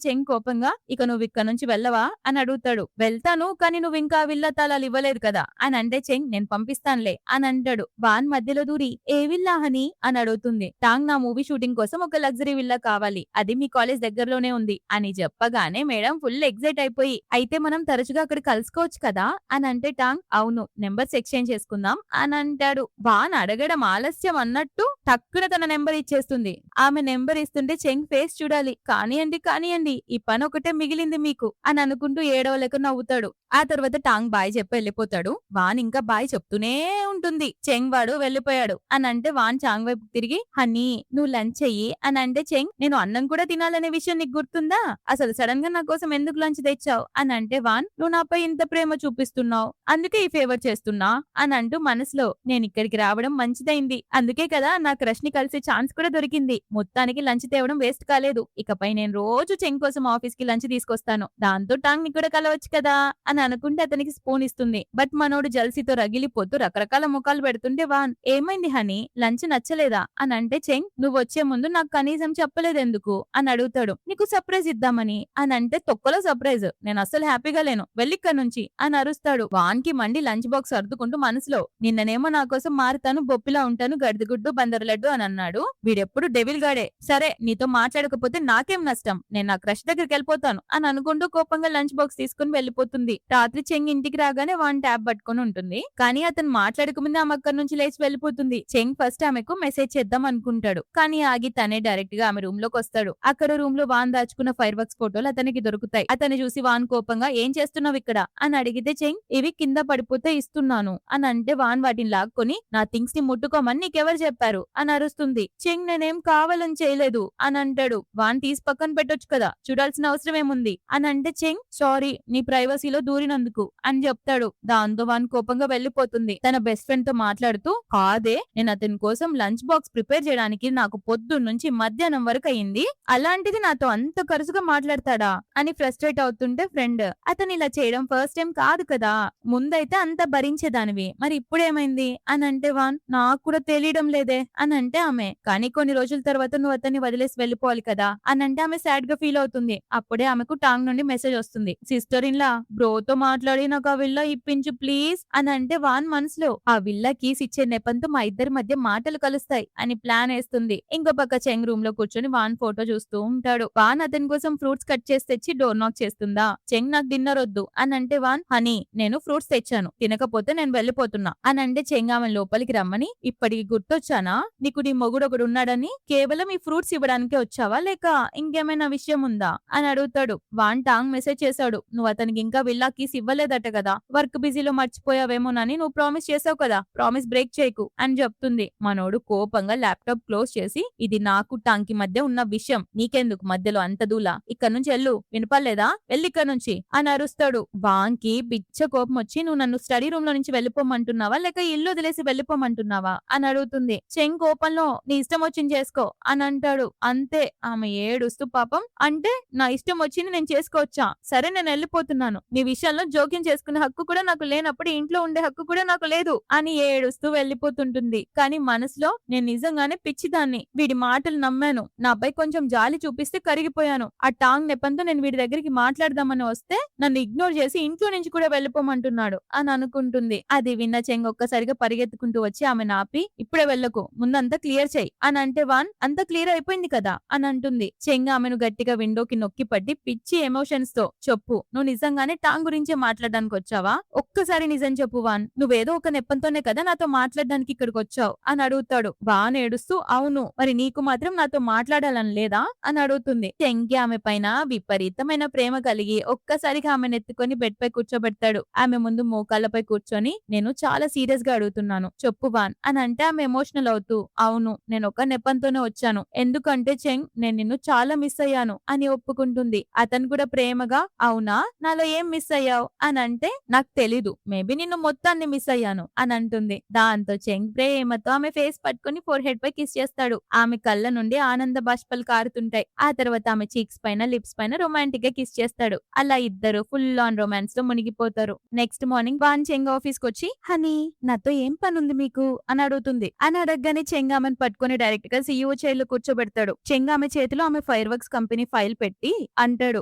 చెంగ్ కోపంగా ఇక నువ్వు ఇక్కడ నుంచి వెళ్ళవా అని అడుగుతాడు. వెళ్తాను కానీ నువ్వు ఇంకా విల్లా తాళాలు ఇవ్వలేదు కదా అని అంటే చెంగ్ నేను పంపిస్తానులే అని అంటాడు. వాన్ మధ్యలో దూరి ఏ విల్లా హనీ అని అడుగుతుంది. టాంగ్ నా మూవీ షూటింగ్ కోసం ఒక లగ్జరీ విల్లా కావాలి, అది మీ కాలేజ్ దగ్గరలోనే ఉంది అని చెప్పగానే మేడం ఫుల్ ఎక్సైట్ అయిపోయి అయితే మనం తరచుగా అక్కడ కలుసుకోవచ్చు కదా అని అంటే టాంగ్ అవును నెంబర్స్ ఎక్స్చేంజ్ చేసుకుందాం అని అంటాడు. వాన్ అడగడం ఆలస్యం అన్నట్టు టక్కున తన నెంబర్ ఇచ్చేస్తుంది. ఆమె నెంబర్ ఇస్తుంటే చెంగ్ ఫేస్ చూడాలి. కానియండి కానియండి ఈ పని ఒకటే మిగిలింది మీకు అని అనుకుంటూ ఏడవలేక నవ్వుతాడు. ఆ తర్వాత టాంగ్ బాయ్ చెప్పి వెళ్ళిపోతాడు. వాన్ ఇంకా బాయ్ చెప్తూనే ఉంటుంది. చెంగ్ వాడు వెళ్ళిపోయాడు అని అంటే వాన్ చాంగ్ వైపు తిరిగి హనీ నువ్వు లంచ్ చెయ్యి అని అంటే చెంగ్ నేను అన్నం కూడా తినాలనే విషయం నీకు గుర్తుందా, అసలు సడన్ గా నా కోసం ఎందుకు లంచ్ తెచ్చావు అని అంటే వాన్ నువ్వు నాపై ఇంత ప్రేమ చూపిస్తున్నావు అందుకే ఈ ఫేవర్ చేస్తున్నా అని అంటూ మనసులో నేను ఇక్కడికి రావడం మంచిదైంది, అందుకే కదా నా క్రష్ ని కలిసే ఛాన్స్ కూడా దొరికింది, మొత్తానికి లంచ్ తేవడం వేస్ట్ కాలేదు, ఇకపై నేను రోజు చెంగ్ కోసం ఆఫీస్ కి లంచ్ తీసుకొస్తాను, దాంతో టాంగ్ ని కూడా కలవచ్చు కదా అని అనుకుంటే అతనికి స్పూన్ ఇస్తుంది. బట్ మనోడు జల్సీతో రగిలిపోతూ రకరకాల ముఖాలు పెడుతుంటే వాన్ ఏమైంది హనీ లంచ్ నచ్చలేదా అని అంటే చెంగ్ నువ్వు వచ్చే ముందు నాకు కనీసం చెప్పలేదు ఎందుకు అని అడుగుతాడు. నీకు సర్ప్రైజ్ ఇద్దామని అని అంటే తొక్కలో సర్ప్రైజ్, నేను అస్సలు హ్యాపీగా లేను వెళ్ళిక్క నుంచి అని అరుస్తాడు. వాన్ కి మండి లంచ్ బాక్స్ సర్దుకుంటూ మనసులో నిన్ననేమో నా కోసం మారుతాను బొప్పిలా ఉంటాను గడిదిగుడ్డు బందరు లడ్డు అని అన్నాడు, వీడెప్పుడు డెవిల్ గాడే, సరే నీతో మాట్లాడకపోతే నాకేం నష్టం, నేను నా క్రష్ దగ్గరికి వెళ్ళిపోతాను అని అనుకుంటూ కోపంగా లంచ్ బాక్స్ తీసుకుని వెళ్ళిపోతుంది. రాత్రి చెంగ్ ఇంటికి రాగానే వాన్ ట్యాబ్ పట్టుకుని ఉంటుంది కానీ అతను మాట్లాడకముందే ఆమె అక్కడి నుంచి లేచి వెళ్ళిపోతుంది. చెంగ్ ఫస్ట్ ఆమెకు మెసేజ్ చేద్దాం అనుకుంటాడు. ఉంటాడు. కానీ ఆగి తనే డైరెక్ట్ గా ఆమె రూమ్ లోకి వస్తాడు. అక్కడ రూమ్ లో వాన్ దాచుకున్న ఫైర్ వర్క్స్ ఫోటోలు అతనికి దొరుకుతాయి. అతన్ని చూసి వాన్ కోపంగా ఏం చేస్తున్నావు ఇక్కడ అని అడిగితే చెంగ్ ఇవి కింద పడిపోతే ఇస్తున్నాను అని అంటే వాన్ వాటిని లాక్కొని నా థింగ్స్ ని ముట్టుకోమని నీకెవరు చెప్పారు అని అరుస్తుంది. చెంగ్ నేనేం కావాలని చేయలేదు అని అంటాడు. వాన్ తీసి పక్కన పెట్టొచ్చు కదా, చూడాల్సిన అవసరం ఏముంది అని అంటే చెంగ్ సారీ నీ ప్రైవసీలో దూరినందుకు అని చెప్తాడు. దాంతో వాన్ కోపంగా వెళ్లిపోతుంది. తన బెస్ట్ ఫ్రెండ్ తో మాట్లాడుతూ కాదే నేను అతని కోసం లంచ్ బాక్స్ ప్రిపేర్ చేయడానికి నాకు పొద్దున్న నుంచి మధ్యాహ్నం వరకు అయింది, అలాంటిది నాతో అంత కరుసుగా మాట్లాడతాడా అని ఫ్రస్ట్రేట్ అవుతుంటే ఫ్రెండ్ అతను ఇలా చేయడం ఫస్ట్ టైం కాదు కదా, ముందైతే అంత భరించేదానివి, మరి ఇప్పుడేమైంది అని అంటే వాన్ నాకు కూడా తెలియడం లేదే అని అంటే ఆమె కానీ కొన్ని రోజుల తర్వాత నువ్వు అతన్ని వదిలేసి వెళ్ళిపోవాలి కదా అని అంటే ఆమె సాడ్ గా ఫీల్ అవుతుంది. అప్పుడే ఆమెకు టాంగ్ నుండి మెసేజ్ వస్తుంది. సిస్టర్ ఇన్ లా బ్రోతో మాట్లాడి నాకు ఆ విల్లా ఇప్పించు ప్లీజ్ అని అంటే వాన్ మనసులో ఆ విల్లా కీస్ ఇచ్చే నెపంతో మా ఇద్దరి మధ్య మాటలు కలుస్తాయి అని ప్లాన్ వేస్తుంది. ఇంకో పక్క చెంగ్ రూమ్ లో కూర్చొని వాన్ ఫోటో చూస్తూ ఉంటాడు. వాన్ అతని కోసం ఫ్రూట్స్ కట్ చేసి తెచ్చి డోర్ నాక్ చేస్తుందా. చెంగ్ నాకు డిన్నర్ వద్దు అని అంటే వాన్ హనీ నేను ఫ్రూట్స్ తెచ్చాను, తినకపోతే నేను వెళ్ళిపోతున్నా అని అంటే చెంగ్ ఆమె లోపలికి రమ్మని ఇప్పటికి గుర్తొచ్చానా నీకు నీ మొగుడు ఒకడు ఉన్నాడని, కేవలం ఈ ఫ్రూట్స్ ఇవ్వడానికే వచ్చావా లేక ఇంకేమైనా విషయం ఉందా అని అడుగుతాడు. వాన్ టాంగ్ మెసేజ్ చేశాడు నువ్వు అతనికి ఇంకా విల్లా కీస్ ఇవ్వలేదట కదా, వర్క్ బిజీలో మర్చిపోయావేమోనని నువ్వు ప్రామిస్ చేసావు కదా, ప్రామిస్ బ్రేక్ చేయకు అని చెప్తుంది. మనోడు కోపంగా ల్యాప్టాప్ క్లోజ్ చేసి ఇది నాకు టాంగ్ కి మధ్య ఉన్న విషయం, నీకెందుకు మధ్యలో అంత దూలా, ఇక్కడ నుంచి వెళ్ళు వినపడలేదా, వెళ్ళి ఇక్కడ నుంచి అని అరుస్తాడు. వాన్కి బిచ్చ కోపం వచ్చి నువ్వు నన్ను స్టడీ రూమ్ లో నుంచి వెళ్ళిపోమంటున్నావా లేక ఇల్లు వదిలేసి వెళ్ళిపోమంటున్నావా అని అడుగుతుంది. చెంగ్ కోపంలో నీ ఇష్టం వచ్చింది చేసుకో అని అంటాడు. అంతే ఆమె ఏడుస్తూ పాపం అంటే నా ఇష్టం వచ్చింది నేను చేసుకోవచ్చా, సరే నేను వెళ్ళిపోతున్నాను, నీ విషయంలో జోక్యం చేసుకునే హక్కు కూడా నాకు లేనప్పుడు ఇంట్లో ఉండే హక్కు కూడా నాకు లేదు అని ఏడుస్తూ వెళ్ళిపోతుంటుంది. కానీ మనసులో నేను నిజంగానే పిచ్చిదాన్ని, వీడి మాటలు నమ్మాను, నాపై కొంచెం జాలి చూపిస్తే కరిగిపోయాను, ఆ టాంగ్ నెపంతో నేను వీడి దగ్గరికి మాట్లాడదామని వస్తే నన్ను ఇగ్నోర్ చేసి ఇంట్లో నుంచి కూడా వెళ్ళిపోమంటున్నాడు అని అనుకుంటుంది. అది విన్న చెంగ్ ఒక్కసారిగా పరిగెత్తుకుంటూ వచ్చి ఆమె నాపి ఇప్పుడే వెళ్ళకు ముందంతా క్లియర్ చేయి అని అంటే వాన్ అంతా క్లియర్ అయిపోయింది కదా అని అంటుంది. చెంగ్ ఆమెను గట్టిగా విండోకి నొక్కి పట్టి పిచ్చి ఎమోషన్స్ తో చెప్పు నువ్వు నిజంగానే టాంగ్ గురించే మాట్లాడడానికి వచ్చావా, ఒక్కసారి నిజం చెప్పు వాన్, నువ్వేదో ఒక నెప్పంతోనే కదా నాతో మాట్లాడడానికి ఇక్కడికి వచ్చావు అని అడుగుతాడు. వాన్ ఏడుస్తూ అవును మరి నీకు మాత్రం నాతో మాట్లాడాలని లేదా అని అడుగుతుంది. చెంగి ఆమె పైన విపరీతమైన ప్రేమ కలిగి ఒక్కసారిగా ఆమెను ఎత్తుకొని బెడ్ పై కూర్చోబెడతాడు. ఆమె ముందు మోకాళ్ళపై కూర్చొని నేను చాలా సీరియస్ గా అడుగుతున్నాను చెప్పు వాన్ అని అంటే ఆమె ఎమోషనల్ అవుతూ అవును నేను ఒక నెపంతోనే వచ్చాను, ఎందుకంటే చెంగ్ నేను నిన్ను చాలా మిస్ అయ్యాను అని ఒప్పుకుంటుంది. అతను కూడా ప్రేమగా అవునా నాలో ఏం మిస్ అయ్యావు అని అంటే నాకు తెలీదు, మేబీ నిన్ను మొత్తాన్ని మిస్ అయ్యాను అని అంటుంది. దాంతో చెంగ్ ప్రేమతో ఆమె ఫేస్ పట్టుకుని ఫోర్ హెడ్ పై కిస్ చేస్తాడు. ఆమె కళ్ళ నుండి ఆనంద బాష్పాలు కారుతుంటాయి. ఆ తర్వాత ఆమె చీక్స్ పైన లిప్స్ పైన రొమాంటిక్ గా కిస్ చేస్తాడు. అలా ఇద్దరు ఫుల్ ఆన్ రొమాన్స్ లో మునిగిపోతారు. నెక్స్ట్ మార్నింగ్ వాన్ చెంగ్ ఆఫీస్ కి వచ్చి హనీ నాతో ఏం పని ఉంది మీకు అని అడుగుతుంది. అని అడగగానే చెంగ్ ఆమెను పట్టుకుని డైరెక్ట్ గా సీఈఓ చైర్ లో కూర్చోబెడతాడు. చెంగ్ ఆమె చేతిలో ఆమె ఫైర్ వర్క్స్ కంపెనీ ఫైల్ పెట్టి అంటాడు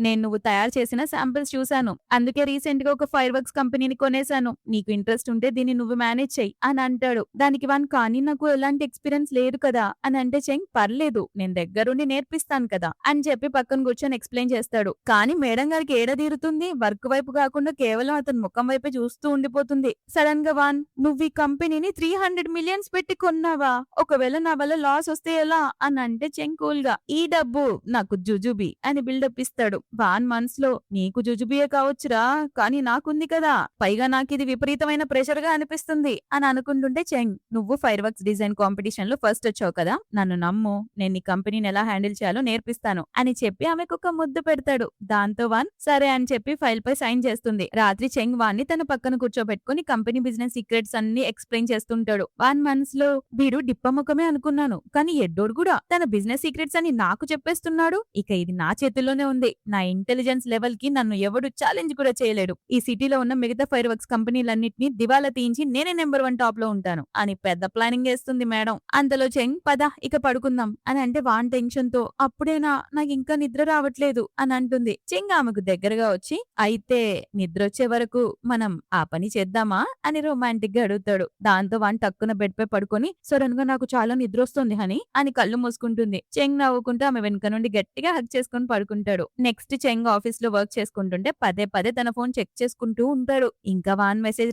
నేను నువ్వు తయారు చేసిన శాంపిల్స్ చూశాను, అందుకే రీసెంట్ గా ఒక ఫైర్ వర్క్స్ కంపెనీని కొనేశాను, నీకు ఇంట్రెస్ట్ ఉంటే దీన్ని నువ్వు మేనేజ్ చెయ్యి అని అంటాడు. దానికి వాన్ కానీ నాకు ఎలాంటి ఎక్స్పీరియన్స్ లేదు కదా అని అంటే చెంగ్ పర్లేదు నేను దగ్గరుండి నేర్పిస్తాను కదా అని చెప్పి పక్కన కూర్చొని ఎక్స్ప్లెయిన్ చేస్తాడు. కానీ మేడం గారికి ఏడదీరుతుంది, వర్క్ వైపు కాకుండా కేవలం అతని ముఖం వైపే చూస్తూ ఉండిపోతుంది. సడన్ గా వాన్ నువ్వు ఈ కంపెనీని 300 మిలియన్స్ పెట్టి కొన్నావా, ఒకవేళ నా వల్ల లాస్ వస్తే ఎలా అని అంటే చెంగ్ కూల్ గా ఈ డబ్బు నాకు జుజుబి అని బిల్డప్ ఇస్తాడు. వాన్ మనసులో నీకు జుజుబియే కావచ్చురా కానీ నాకుంది కదా, పైగా నాకు ఇది విపరీతమైన ప్రెషర్ గా అనిపిస్తుంది అని అనుకుంటుంటే చెంగ్ నువ్వు ఫైర్ వర్క్స్ డిజైన్ కాంపిటీషన్ లో ఫస్ట్ వచ్చావు కదా, నన్ను నమ్ము నేను ఈ కంపెనీని ఎలా హ్యాండిల్ చేయాలో నేర్పిస్తాను అని చెప్పి ఆమెకు ఒక ముద్దు పెడతాడు. దాంతో వాన్ సరే అని చెప్పి ఫైల్ పై సైన్ చేస్తుంది. రాత్రి చెంగ్ వాన్ ని తన పక్కన కూర్చోబెట్టుకుని కంపెనీ బిజినెస్ సీక్రెట్స్ అన్ని ఎక్స్ప్లెయిన్ చేస్తుంటాడు. వాన్ మనసులో వీడు డిప్పముఖమే అనుకున్నాను కానీ ఎడ్డోడు కూడా తన బిజినెస్ సీక్రెట్స్ అని నాకు చెప్పేస్తున్నాడు, ఇక ఇది నా చేతుల్లోనే ఉంది, నా ఇంటెలిజెన్స్ లెవెల్ కి నన్ను ఎవడు ఛాలెంజ్ కూడా చేయలేడు, ఈ సిటీలో ఉన్న మిగతా ఫైర్ వర్క్స్ కంపెనీలన్నింటినీ దివాలా తీయించి నేనే నెంబర్ 1 టాప్ లో ఉంటాను అని పెద్ద ప్లానింగ్ వేస్తుంది మేడం. అంతలో చెంగ్ పద ఇక పడుకుందాం అని అంటే వాన్ టెన్షన్ తో అప్పుడేనా నాకు ఇంకా నిద్ర రావట్లేదు అని అంటుంది. చెంగ్ ఆమెకు దగ్గరగా వచ్చి అయితే నిద్ర వచ్చే వరకు మనం ఆ పని చేద్దామా అని రొమాంటిక్ గా అడుగుతాడు. దాంతో వాన్ టక్కున బెడ్ పై పడుకొని సడన్ గా నాకు చాలా నిద్ర వస్తుంది హనీ అని కళ్ళు మూసుకుంటుంది. చెంగ్ నవ్వుకుంటూ ఆమె వెనుక నుండి గట్టిగా హగ్ చేసుకుని పడుకుంటాడు. నెక్స్ట్ చెంగ్ ఆఫీస్ లో వర్క్ చేసుకుంటుంటే పదే పదే తన ఫోన్ చెక్ చేసుకుంటూ ఉంటాడు. ఇంకా వాన్ మెసేజ్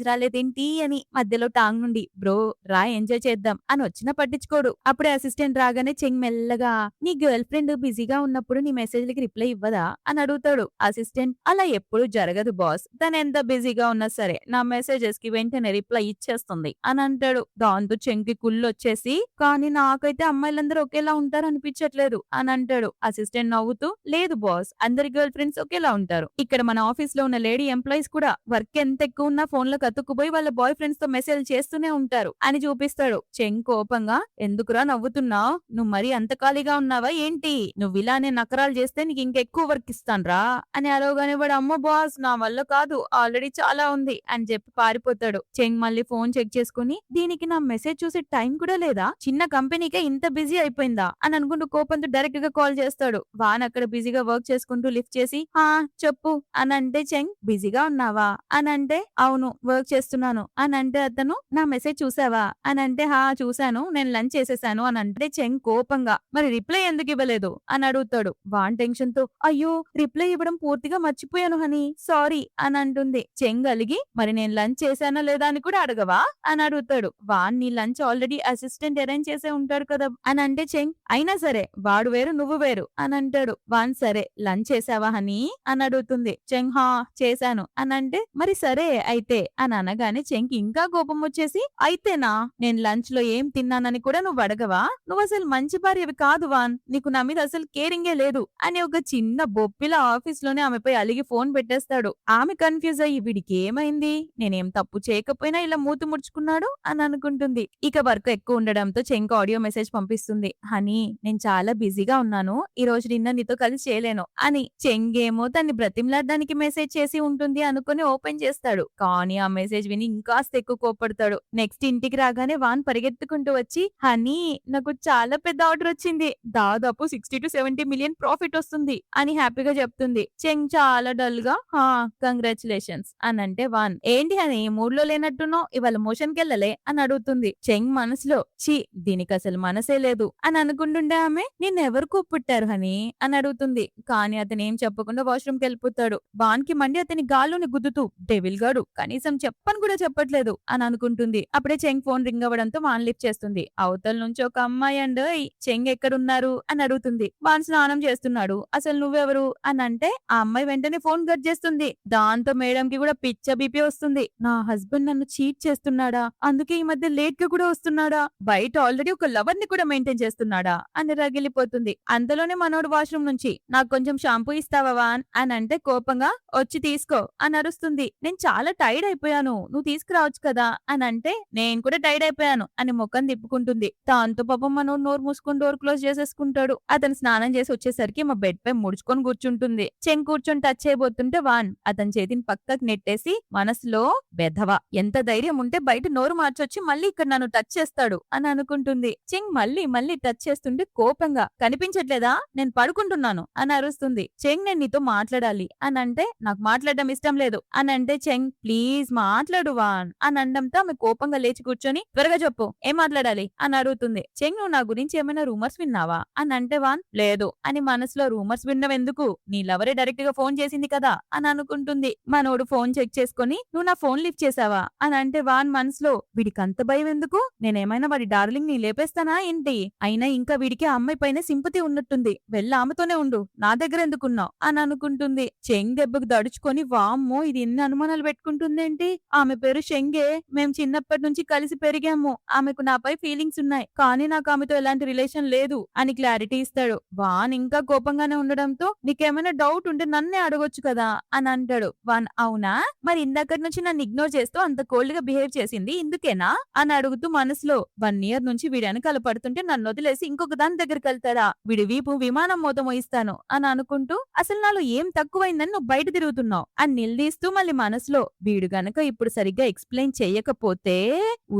రాలేదేంటి అని మధ్యలో టాంగ్ నుండి బ్రో రా ఎంజాయ్ చేద్దాం అని వచ్చినా పట్టించుకోడు. అప్పుడే అసిస్టెంట్ రాగానే చెంగ్ మెల్లగా నీ గర్ల్ ఫ్రెండ్ బిజీగా ఉన్నప్పుడు నీ మెసేజ్లకి రిప్లై ఇవ్వదా అని అడుగుతాడు. అసిస్టెంట్ అలా ఎప్పుడు జరగదు బాస్, తను ఎంత బిజీగా ఉన్నా సరే నా మెసేజెస్ కి వెంటనే రిప్లై ఇచ్చేస్తుంది అని అంటాడు. దాంతో చెంకి కుళ్ళొచ్చేసి కానీ నాకైతే అమ్మాయిలందరూ ఒకేలా ఉంటారు అనిపించట్లేదు అని అంటాడు. అసిస్టెంట్ నవ్వుతూ లేదు బాస్, అందరి గర్ల్ ఫ్రెండ్స్ ఒకేలా ఉంటారు. ఇక్కడ మన ఆఫీస్ లో ఉన్న లేడీ ఎంప్లాయీస్ కూడా వర్క్ ఎంత ఎక్కువ ఉన్నా ఫోన్ లో కతుక్కుపోయి వాళ్ళ బాయ్ ఫ్రెండ్స్ తో మెసేజ్ చేస్తూనే ఉంటారు అని చూపిస్తాడు. చెంగ్ కోపంగా ఎందుకురా నవ్వుతున్నావు, నువ్వు మరీ అంత ఖాళీగా ఉన్నావా ఏంటి, నువ్వు ఇలానే నకరాలు చేస్తే నీకు ఇంకెక్కువ వర్క్ ఇస్తాన్రా అని అరవగానే వాడు అమ్మో బాస్ నా వల్ల కాదు ఆల్రెడీ చాలా ఉంది అని చెప్పి పారిపోతాడు. చెంగ్ మళ్ళీ ఫోన్ చెక్ చేసుకుని దీనికి నా మెసేజ్ చూసే టైం కూడా లేదా, చిన్న కంపెనీకే ఇంత బిజీ అయిపోయిందా అని అనుకుంటూ కోపంతో డైరెక్ట్ గా కాల్ చేస్తాడు. వాన్ అక్కడ బిజీగా వర్క్ చేసుకుంటూ లిఫ్ట్ చేసి హా చెప్పు అని అంటే చెంగ్ బిజీగా ఉన్నావా అని అంటే అవును వర్క్ చేస్తున్నాను అని అంటే అతను నా మెసేజ్ చూసావా అని అంటే హా చూశాను నేను లంచ్ చేసేసాను అని అంటే చెంగ్ కోపంగా మరి రిప్లై ఎందుకు ఇవ్వలేదు అని అడుగుతాడు. వాన్ టెన్షన్ తో అయ్యో రిప్లై ఇవ్వడం పూర్తిగా మర్చిపోయాను హనీ సారీ అని అంటుంది. చెంగ్ అలిగి మరి నేను లంచ్ చేశానా లేదా అని కూడా అడగవా అని అడుగుతాడు. వాన్ నీ లంచ్ ఆల్రెడీ అసిస్టెంట్ అరేంజ్ చేసే ఉంటాడు కదా అని అంటే చెంగ్ అయినా సరే వాడు వేరు నువ్వు వేరు అని అంటాడు. వాన్ సరే లంచ్ చేసావా హనీ అని అడుగుతుంది. చెంగ్ హా చేశాను అని అంటే మరి సరే అయితే అని అనగానే చెంగ్ ఇంకా కోపం వచ్చేసి అయితేనా నేను లంచ్ లో ఏం తిన్నానని కూడా నువ్వు అడగవా, నువ్వు అసలు మంచి భార్యవి కాదు వాన్, నీకు నా మీద అసలు కేరింగే లేదు అని ఒక చిన్న బొప్పిల ఆఫీస్ లోనే ఆమెపై అలిగి ఫోన్ పెట్టేస్తాడు. ఆమె కన్ఫ్యూజ్ అయ్యి వీడికి ఏమైంది, నేనేం తప్పు చేయకపోయినా ఇలా మూతి ముడుచుకున్నాడు అని అనుకుంటుంది. ఇక వర్క్ ఎక్కువ ఉండడంతో చెంక్ ఆడియో మెసేజ్ పంపిస్తుంది. హనీ నేను చాలా బిజీగా ఉన్నాను, ఈ రోజు నిన్న నీతో కలిసి చేయలేను అని. చెంగేమో తన్ని బ్రతిమలాడడానికి మెసేజ్ చేసి ఉంటుంది అనుకుని ఓపెన్ చేస్తాడు. కానీ ఆ మెసేజ్ విని ఇంకాస్త ఎక్కువ కోపడతాడు. నెక్స్ట్ ఇంటికి రాగానే వాన్ పరిగెత్తుకుంటూ వచ్చి హనీ నాకు చాలా పెద్ద ఆర్డర్ వచ్చింది, దాదాపు 60-70 మిలియన్ ప్రాఫిట్ వస్తుంది అని హ్యాపీగా చెప్తుంది. చెంగ్ చాలా డల్ గా హా కంగ్రాచులేషన్స్ అని అంటే వాన్ ఏంటి అని మూడ్ లో లేనట్టునో ఇవాళ మోషన్ కెళ్ళలే అని అడుగుతుంది. చెంగ్ మనసులో ఛీ దీనికి అసలు మనసే లేదు అని అనుకుంటుండే ఆమె నిన్నెవరు కూపుట్టారు హనీ అని అడుగుతుంది. కానీ అతను ఏం చెప్పకుండా వాష్రూమ్ కి వెళ్ళిపోతాడు. వాన్ కి మండి అతని గాల్లోని గుద్దుతూ డెవిల్ గాడు కనీసం చెప్పని కూడా చెప్పట్లేదు అని అనుకుంటుంది. అప్పుడే చెంగ్ ఫోన్ రింగ్ అవ్వడంతో వాన్ లిఫ్ట్ చేస్తుంది. అవతల నుంచి ఒక అమ్మాయి అండ్ చెంగ్ ఎక్కడున్నారు అని అడుగుతుంది. వాన్ స్నానం చేస్తున్నాడు, అసలు నువ్వెవరు అని అంటే ఆ అమ్మాయి వెంటనే ఫోన్ కట్ చేస్తుంది. దాంతో మేడం కి కూడా పిచ్చ బీపీ వస్తుంది. నా హస్బెండ్ నన్ను చీట్ చేస్తున్నాడా, అందుకే ఈ మధ్య లేట్ గా కూడా వస్తున్నాడా, బయట ఆల్రెడీ ఒక లవర్ ని కూడా మెయింటైన్ చేస్తున్నాడా అని రగిలిపోతుంది. అంతలోనే మనోడు వాష్రూమ్ నుంచి నాకు కొంచెం షాంపూ ఇస్తావా వాన్ అని అంటే కోపంగా వచ్చి తీసుకో అని అరుస్తుంది. నేను చాలా టైర్డ్ అయిపోయాను, నువ్వు తీసుకురావచ్చు కదా అని అంటే నేను కూడా టైర్డ్ అయిపోయాను అని ముఖం తిప్పుకుంటుంది. దాంతో పాపం మనోడు నోరు మూసుకొని డోర్ క్లోజ్ చేసేసుకుంటాడు. అతను స్నానం చేసి వచ్చేసరికి మా బెడ్ పై ముడుచుకొని కూర్చుంటుంది. చెంగ్ కూర్చొని టచ్ చేయబోతుంటే వాన్ అతని చేతిని పక్కకి నెట్టేసి మనసులో బెధవా ఎంత ధైర్యం ఉంటే బయట నోరు మార్చొచ్చి మళ్ళీ ఇక్కడ నన్ను టచ్ చేస్తాడు అని అనుకుంటుంది. చెంగ్ మళ్ళీ మళ్ళీ టచ్ చేస్తుంటే కోపంగా కనిపించట్లేదా నేను పడుకుంటున్నాను అని అరుస్తుంది. చెంగ్ నేను నీతో మాట్లాడాలి అని అంటే నాకు మాట్లాడడం ఇష్టం లేదు అని అంటే చెంగ్ ప్లీజ్ మాట్లాడు వాన్ అని అనడంతో ఆమె కోపంగా లేచి కూర్చొని త్వరగా చెప్పు ఏం మాట్లాడాలి అని అడుగుతుంది. చెంగ్ నువ్వు నా గురించి ఏమైనా రూమర్స్ విన్నావా అని అంటే వాన్ లేదు అని మనసులో రూమర్స్ విన్నవెందుకు, నీ లవరే డైరెక్ట్ గా ఫోన్ చేసింది కదా అని అనుకుంటుంది. మనోడు ఫోన్ చెక్ చేసుకుని నువ్వు నా ఫోన్ లిఫ్ట్ చేసావా అని అంటే వాన్ మనసులో వీడికి అంత భయం ఎందుకు, నేనేమైనా వాడి డార్లింగ్ ని లేపేస్తానా ఏంటి, అయినా ఇంకా వీడికి ఆ అమ్మాయి పైన సింపతి ఉన్నట్టుంది, వెళ్ళి ఆమెతోనే ఉండు నా దగ్గర ఎందుకున్నావు అని అనుకుంటుంది. చెంగ్ దెబ్బకు దడుచుకొని వామ్మో ఇది ఎన్ని అనుమానాలు పెట్టుకుంటుందేంటి, ఆమె పేరు షెంగే, మేం చిన్నప్పటి నుంచి కలిసి పెరిగాము, ఆమెకు నాపై ఫీలింగ్స్ ఉన్నాయి కానీ నాకు ఆమెతో ఎలాంటి రిలేషన్ లేదు అని క్లారిటీ ఇస్తాడు. వాన్ ఇంకా కోపంగానే ఉండడంతో నీకేమైనా డౌట్ ఉంటే నన్నే అడగొచ్చు కదా అని అంటాడు. వాన్ అవునా మరి ఇందాకటి నుంచి నన్ను ఇగ్నోర్ చేస్తూ అంత కోల్డ్ గా బిహేవ్ చేసింది ఇందుకేనా అని అడుగుతూ మనసులో 1 year నుంచి వీడి వెనకాల పడుతుంటే నన్ను వదిలేసి ఇంకొక దాని దగ్గరికి వెళ్తాడా, వీడి వీపు విమానం మోత మోయిస్తాను అని అనుకుంటూ అసలు నాలో ఏం తక్కువైందని నువ్వు బయట తిరుగుతున్నావు అని నిలదీస్తూ మళ్ళీ మనసులో వీడు గనక ఇప్పుడు సరిగ్గా ఎక్స్ప్లెయిన్ చెయ్యకపోతే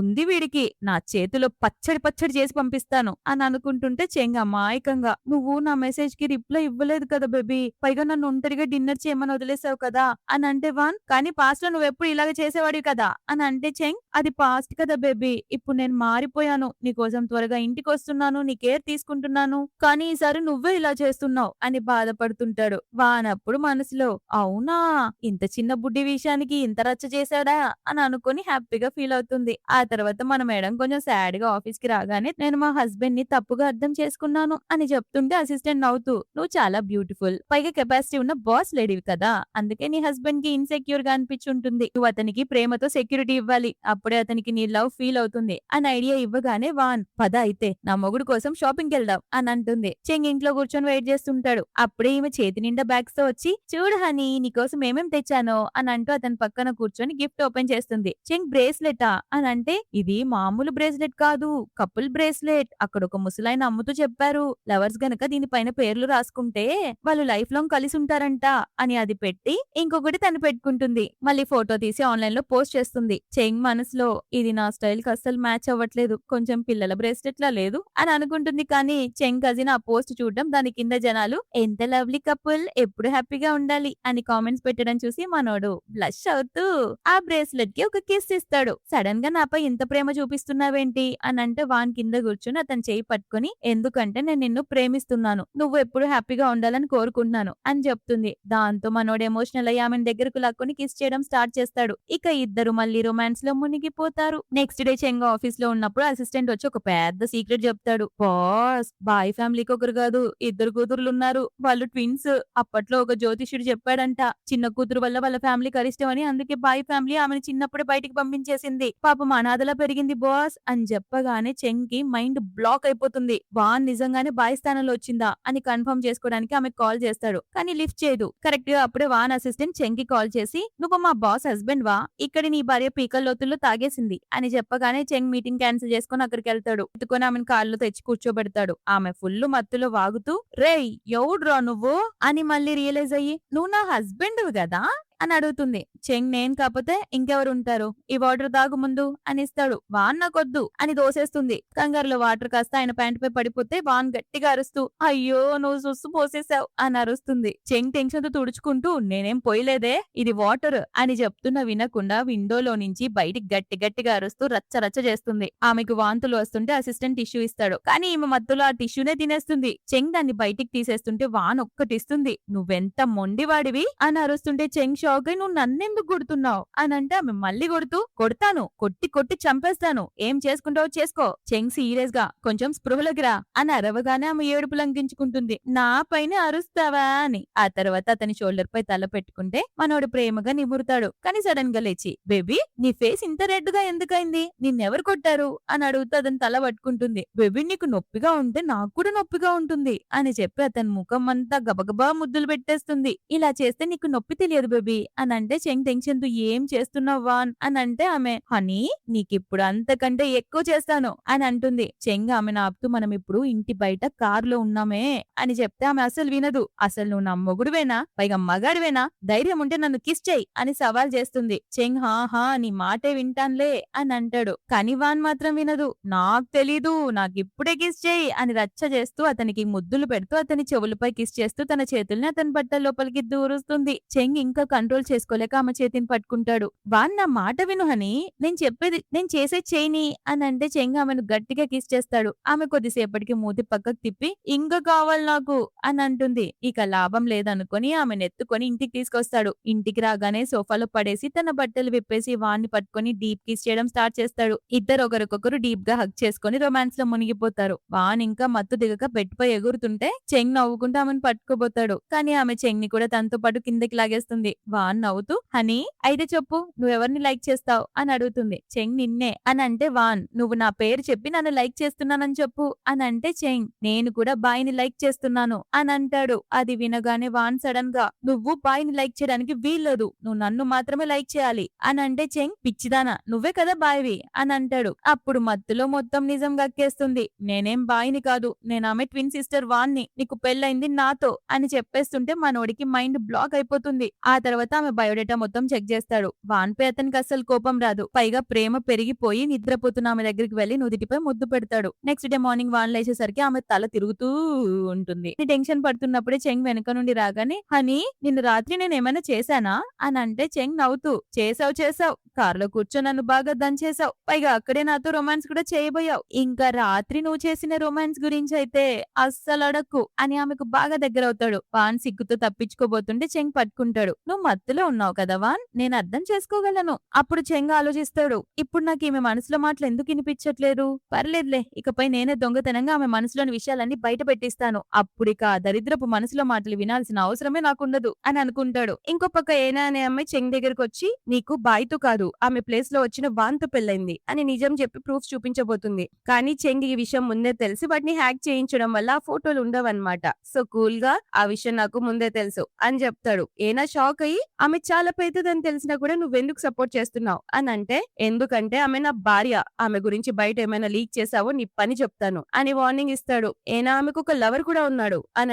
ఉంది వీడికి నా చేతిలో పచ్చడి పచ్చడి చేసి పంపిస్తాను అని అనుకుంటుంటే చెంగ అమాయకంగా నువ్వు నా మెసేజ్ కి రిప్లై ఇవ్వలేదు కదా బేబీ, పైగా నన్ను ఒంటరిగా డిన్నర్ చేయమని వదిలేసావు కదా అని అంటే వాన్ కానీ పాస్ట్ లో నువ్వెప్పుడు ఇలాగ చేసేవాడివి కదా అని అంటే చెంగ్ అది పాస్ట్ కదా బేబీ, ఇప్పుడు నేను మారిపోయాను, నీకోసం త్వరగా ఇంటికి వస్తున్నాను, నీ కేర్ తీసుకుంటున్నాను, కానీ ఈసారి నువ్వే ఇలా చేస్తున్నావు అని బాధపడుతుంటాడు. వానప్పుడు మనసులో అవునా ఇంత చిన్న బుడ్డి విషయానికి ఇంత రచ్చ చేశాడా అని అనుకుని హ్యాపీగా ఫీల్ అవుతుంది. ఆ తర్వాత మనం మేడం కొంచెం సాడ్ గా ఆఫీస్ కి రాగానే నేను మా హస్బెండ్ ని తప్పుగా అర్థం చేసుకున్నాను అని చెప్తుంటే అసిస్టెంట్ నవ్వుతూ నువ్వు చాలా బ్యూటిఫుల్, పైగా కెపాసిటీ ఉన్న బాస్ లేడీవి కదా, అందుకే నీ హస్బెండ్ కి ఇన్సెక్యూర్ గా అనిపించుంటుంది. నువ్వు అతనికి ప్రేమతో సెక్యూరిటీ ఇవ్వాలి, అప్పుడే అతనికి నీ లవ్ ఫీల్ అవుతుంది అని ఐడియా ఇవ్వగానే వాన్ పద అయితే నా మొగుడు కోసం షాపింగ్ వెళ్దాం అని అంటుంది. చెంగ్ ఇంట్లో కూర్చొని వెయిట్ చేస్తుంటాడు. అప్పుడే ఈమె చేతి నిండా బ్యాగ్స్ తో వచ్చి చూడు హనీ నీకోసం ఏమేం తెచ్చానో అని అంటూ అతని పక్కన కూర్చొని గిఫ్ట్ ఓపెన్ చేస్తుంది. చెంగ్ బ్రేస్లెటా అని అంటే ఇది మామూలు బ్రేస్లెట్ కాదు, కపుల్ బ్రేస్లెట్, అక్కడ ఒక ముసలాయన అమ్ముతూ చెప్పారు, లవర్స్ గనక దీనిపైన పేర్లు రాసుకుంటే వాళ్ళు లైఫ్ లాంగ్ కలిసి ఉంటారంట అని అది పెట్టి ఇంకొకటి తను పెట్టుకుంటుంది. మళ్ళీ ఫోటో తీసి ఆన్లైన్ లో పోస్ట్ చేస్తుంది. చెంగ్ మనసులో ఇది నా స్టైల్ కి అస్సలు మ్యాచ్ అవ్వట్లేదు, కొంచెం పిల్లల బ్రేస్లెట్ లా లేదు అని అనుకుంటుంది. కానీ చెంగ్ కజిన్ ఆ పోస్ట్ చూడడం, దాని కింద జనాలు ఎంత లవ్లీ కపుల్ ఎప్పుడు హ్యాపీగా ఉండాలి అని కామెంట్స్ పెట్టడం చూసి మనోడు బ్లష్ అవుతూ ఆ బ్రేస్లెట్ కి ఒక కిస్ ఇస్తాడు. సడన్ గా నాపై ఇంత ప్రేమ చూపిస్తున్నావేంటి అని అంటే వాన్ కింద కూర్చుని అతని చేయి పట్టుకుని ఎందుకంటే నేను నిన్ను ప్రేమిస్తున్నాను, నువ్వు ఎప్పుడు హ్యాపీగా ఉండాలని కోరుకుంటున్నాను అని చెప్తుంది. దాంతో మనోడు ఎమోషనల్ అయ్యి ఆమెను దగ్గరకు లాక్కొని కిస్ చేయడం స్టార్ట్ చేస్తాడు. ఇక ఇద్దరు మళ్ళీ రొమాన్స్ లో మునిగిపోతారు. నెక్స్ట్ డే చెంగ ఆఫీస్ లో ఉన్నప్పుడు అసిస్టెంట్ వచ్చి ఒక పెద్ద సీక్రెట్ చెప్తాడు. బాస్ బాయ్ ఫ్యామిలీకి ఒకరు కాదు ఇద్దరు కూతురులు ఉన్నారు, వాళ్ళు ట్విన్స్. అప్పట్లో ఒక జ్యోతిష్యుడు చెప్పాడంట చిన్న కూతురు వల్ల వాళ్ళ ఫ్యామిలీకి అరిష్టం అని, అందుకే బాయ్ ఫ్యామిలీ ఆమెను చిన్నప్పుడే బయటికి పంపించేసింది, పాపం అనాథలా పెరిగింది బాస్ అని చెప్పగానే చెంగ్ కి మైండ్ బ్లాక్ అయిపోతుంది. వాన్ నిజంగానే బాయ్ స్థానంలో వచ్చిందా అని కన్ఫర్మ్ చేసుకోవడానికి ఆమె కాల్ చేస్తాడు, కానీ లిఫ్ట్ చేయదు. కరెక్ట్ గా అప్పుడే వాన్ అసిస్టెంట్ చెంగ్ కి కాల్ చేసి నువ్వు మా బాస్ హస్బెండ్ వా, ఇక్కడ నీ భార్య పీకల లోతుల్లో తాగేసింది అని చెప్పగానే చెంగ్ మీటింగ్ క్యాన్సిల్ చేసుకుని అక్కడికి వెళ్తాడు. ఎత్తుకొని ఆమెను కాళ్ళు తెచ్చి కూర్చోబెడతాడు. ఆమె ఫుల్ మత్తులో వాగుతూ రేయ్ ఎవడ్రా నువ్వు అని మళ్ళీ రియలైజ్ అయ్యి నువ్వు నా హస్బెండ్ కదా అని అడుగుతుంది. చెంగ్ నేను కాకపోతే ఇంకెవరు ఉంటారు, ఈ వాటర్ తాగు ముందు అని ఇస్తాడు. వాన్ నాకొద్దు అని దోసేస్తుంది. కంగారులో వాటర్ కాస్త ఆయన ప్యాంట్ పై పడిపోతే వాన్ గట్టిగా అరుస్తూ అయ్యో నువ్వు సుస్సు పోసేసావు అని అరుస్తుంది. చెంగ్ టెన్షన్ తో తుడుచుకుంటూ నేనేం పోయలేదే ఇది వాటర్ అని చెప్తున్నా వినకుండా విండోలో నుంచి బయటికి గట్టి గట్టిగా అరుస్తూ రచ్చ రచ్చ చేస్తుంది. ఆమెకు వాంతులు వస్తుంటే అసిస్టెంట్ టిష్యూ ఇస్తాడు, కానీ ఈమె మత్తులో ఆ టిష్యూనే తినేస్తుంది. చెంగ్ దాన్ని బయటికి తీసేస్తుంటే వాన్ ఒక్కటిస్తుంది. నువ్వెంత మొండివాడివి అని అరుస్తుంటే చెంగ్ షాక్ అయి నువ్వు నన్నెందుకు కొడుతున్నావు అని అంటే ఆమె మళ్ళీ కొడుతూ కొడతాను, కొట్టి కొట్టి చంపేస్తాను, ఏం చేసుకుంటావో చేసుకో. చెంగ్ సీరియస్ గా కొంచెం స్పృహలోకి రా అని అరవగానే ఆమె ఏడుపు లంకించుకుంటుంది. నా పైన అరుస్తావా అని. ఆ తర్వాత అతని షోల్డర్ పై తల పెట్టుకుంటే మనోడు ప్రేమగా నిమురుతాడు. కానీ సడన్ గా లేచి బేబీ నీ ఫేస్ ఇంత రెడ్ గా ఎందుకైంది, నిన్నెవరు కొట్టారు అని అడుగుతూ అతని తల పట్టుకుంటుంది. బేబీ నీకు నొప్పిగా ఉంటే నాకు కూడా నొప్పిగా ఉంటుంది అని చెప్పి అతని ముఖం అంతా గబగబా ముద్దులు పెట్టేస్తుంది. ఇలా చేస్తే నీకు నొప్పి తెలియదు బేబీ అని అంటే చెంగ్ టెన్షన్ తో ఏం చేస్తున్నావు వాన్ అని అంటే ఆమె హనీ నీకిప్పుడు అంతకంటే ఎక్కువ చేస్తాను అని అంటుంది. చెంగ్ ఆమెను ఆపుతూ మనం ఇప్పుడు ఇంటి బయట కారులో ఉన్నామే అని చెప్తే ఆమె అసలు వినదు. అసలు నువ్వు నా మొగుడువేనా, పైగా మగాడివేనా, ధైర్యం ఉంటే నన్ను కిస్ చెయ్యి అని సవాల్ చేస్తుంది. చెంగ్ హా నీ మాటే వింటాన్లే అని అంటాడు. కానీ వాన్ మాత్రం వినదు. నాకు తెలీదు, నాకిప్పుడే కిస్ చెయ్యి అని రచ్చ చేస్తూ అతనికి ముద్దులు పెడుతూ అతని చెవులపై కిస్ చేస్తూ తన చేతుల్ని అతని బట్టల లోపలికి దూరుస్తుంది. చెంగ్ ఇంకా కంట్రోల్ చేసుకోలేక ఆమె చేతిని పట్టుకుంటాడు. వాన్ నా మాట విను హనీ, నేను చేసే చేయని అని అంటే చెంగ్ ఆమెను గట్టిగా కిస్ చేస్తాడు. ఆమె కొద్దిసేపటికి మూతి పక్కకు తిప్పి ఇంకా కావాలి నాకు అని అంటుంది. ఇక లాభం లేదనుకొని ఆమెను ఎత్తుకొని ఇంటికి తీసుకొస్తాడు. ఇంటికి రాగానే సోఫాలో పడేసి తన బట్టలు విప్పేసి వాన్ని పట్టుకొని డీప్ కిస్ చేయడం స్టార్ట్ చేస్తాడు. ఇద్దరు ఒకరికొకరు డీప్ గా హగ్ చేసుకుని రొమాన్స్ లో మునిగిపోతారు. వాన్ ఇంకా మత్తు దిగక బెడ్పై ఎగురుతుంటే చెంగ్ నవ్వుకుంటూ ఆమెను పట్టుకోబోతాడు. కానీ ఆమె చెంగ్ ని కూడా తనతో పాటు కిందకి లాగేస్తుంది. వాన్ నవ్వుతూ హనీ అయితే చెప్పు నువ్వెవరిని లైక్ చేస్తావు అని అడుగుతుంది. చెంగ్ నిన్నే అని అంటే వాన్ నువ్వు నా పేరు చెప్పి నన్ను లైక్ చేస్తున్నానని చెప్పు అని అంటే చెంగ్ నేను కూడా బాయ్ని లైక్ చేస్తున్నాను అని అంటాడు. అది వినగానే వాన్ సడన్ గా నువ్వు బాయ్ని లైక్ చేయడానికి వీల్లేదు, నువ్వు నన్ను మాత్రమే లైక్ చేయాలి అని అంటే చెంగ్ పిచ్చిదానా నువ్వే కదా బాయ్వి అని అంటాడు. అప్పుడు మత్తులో మొత్తం నిజం గక్కేస్తుంది. నేనేం బాయ్ని కాదు, నేను ఆమె ట్విన్ సిస్టర్ వాన్ని, నీకు పెళ్ళైంది నాతో అని చెప్పేస్తుంటే మనోడికి మైండ్ బ్లాక్ అయిపోతుంది. ఆ తర్వాత ఆమె బయోడేటా మొత్తం చెక్ చేస్తాడు. వాన్ పై అతనికి అస్సలు కోపం రాదు, పైగా ప్రేమ పెరిగిపోయి నిద్రపోతున్న ఆమె దగ్గరికి వెళ్లి నుదిటిపై ముద్దు పెడతాడు. నెక్స్ట్ డే మార్నింగ్ వాన్ లేచేసరికి ఆమె తల తిరుగుతూ ఉంటుంది. టెన్షన్ పడుతున్నప్పుడే చెంగ్ వెనక నుండి రాగానే హనీ నిన్ను రాత్రి నేను ఏమైనా చేశానా అని అంటే చెంగ్ నవ్వుతూ చేసావు కారులో కూర్చొని నన్ను బాగా దంచేసావు, పైగా అక్కడే నాతో రొమాన్స్ కూడా చేయబోయావు, ఇంకా రాత్రి నువ్వు చేసిన రొమాన్స్ గురించి అయితే అస్సలు అడక్కు అని ఆమెకు బాగా దగ్గరవుతాడు. వాన్ సిగ్గుతో తప్పించుకోబోతుంటే చెంగ్ పట్టుకుంటాడు. నువ్వు మత్తులో ఉన్నావు కదా వాన్, నేను అర్థం చేసుకోగలను. అప్పుడు చెంగ ఆలోచిస్తాడు, ఇప్పుడు నాకు ఈమె మనసులో మాటలు ఎందుకు వినిపించట్లేదు, పర్లేదులే ఇకపై నేనే దొంగతనంగా ఆమె మనసులోని విషయాలన్నీ బయట పెట్టిస్తాను, అప్పుడిక ఆ దరిద్రపు మనసులో మాటలు వినాల్సిన అవసరమే నాకుండదు అని అనుకుంటాడు. ఇంకో పక్క ఏనా అనే అమ్మాయి చెంగ్ దగ్గరకు వచ్చి, నీకు బాయ్తో కాదు ఆమె ప్లేస్ లో వచ్చిన వాన్తో పెళ్ళైంది అని నిజం చెప్పి ప్రూఫ్ చూపించబోతుంది. కానీ చెంగ్ ఈ విషయం ముందే తెలిసి వాటిని హ్యాక్ చేయించడం వల్ల ఆ ఫోటోలు ఉండవన్నమాట. సో కూల్ గా ఆ విషయం నాకు ముందే తెలుసు అని చెప్తాడు. ఏనా షాక్ అయ్యి, ఆమె చాలా పెద్దదని తెలిసినా కూడా నువ్వెందుకు సపోర్ట్ చేస్తున్నావు అని అంటే, ఎందుకంటే ఆమె నా భార్య, ఆమె గురించి బయట ఏమైనా లీక్ చేసావో నీ పని చెప్తాను అని వార్నింగ్ ఇస్తాడు. ఏనా ఆమెకు ఒక లవర్ కూడా ఉన్నాడు అని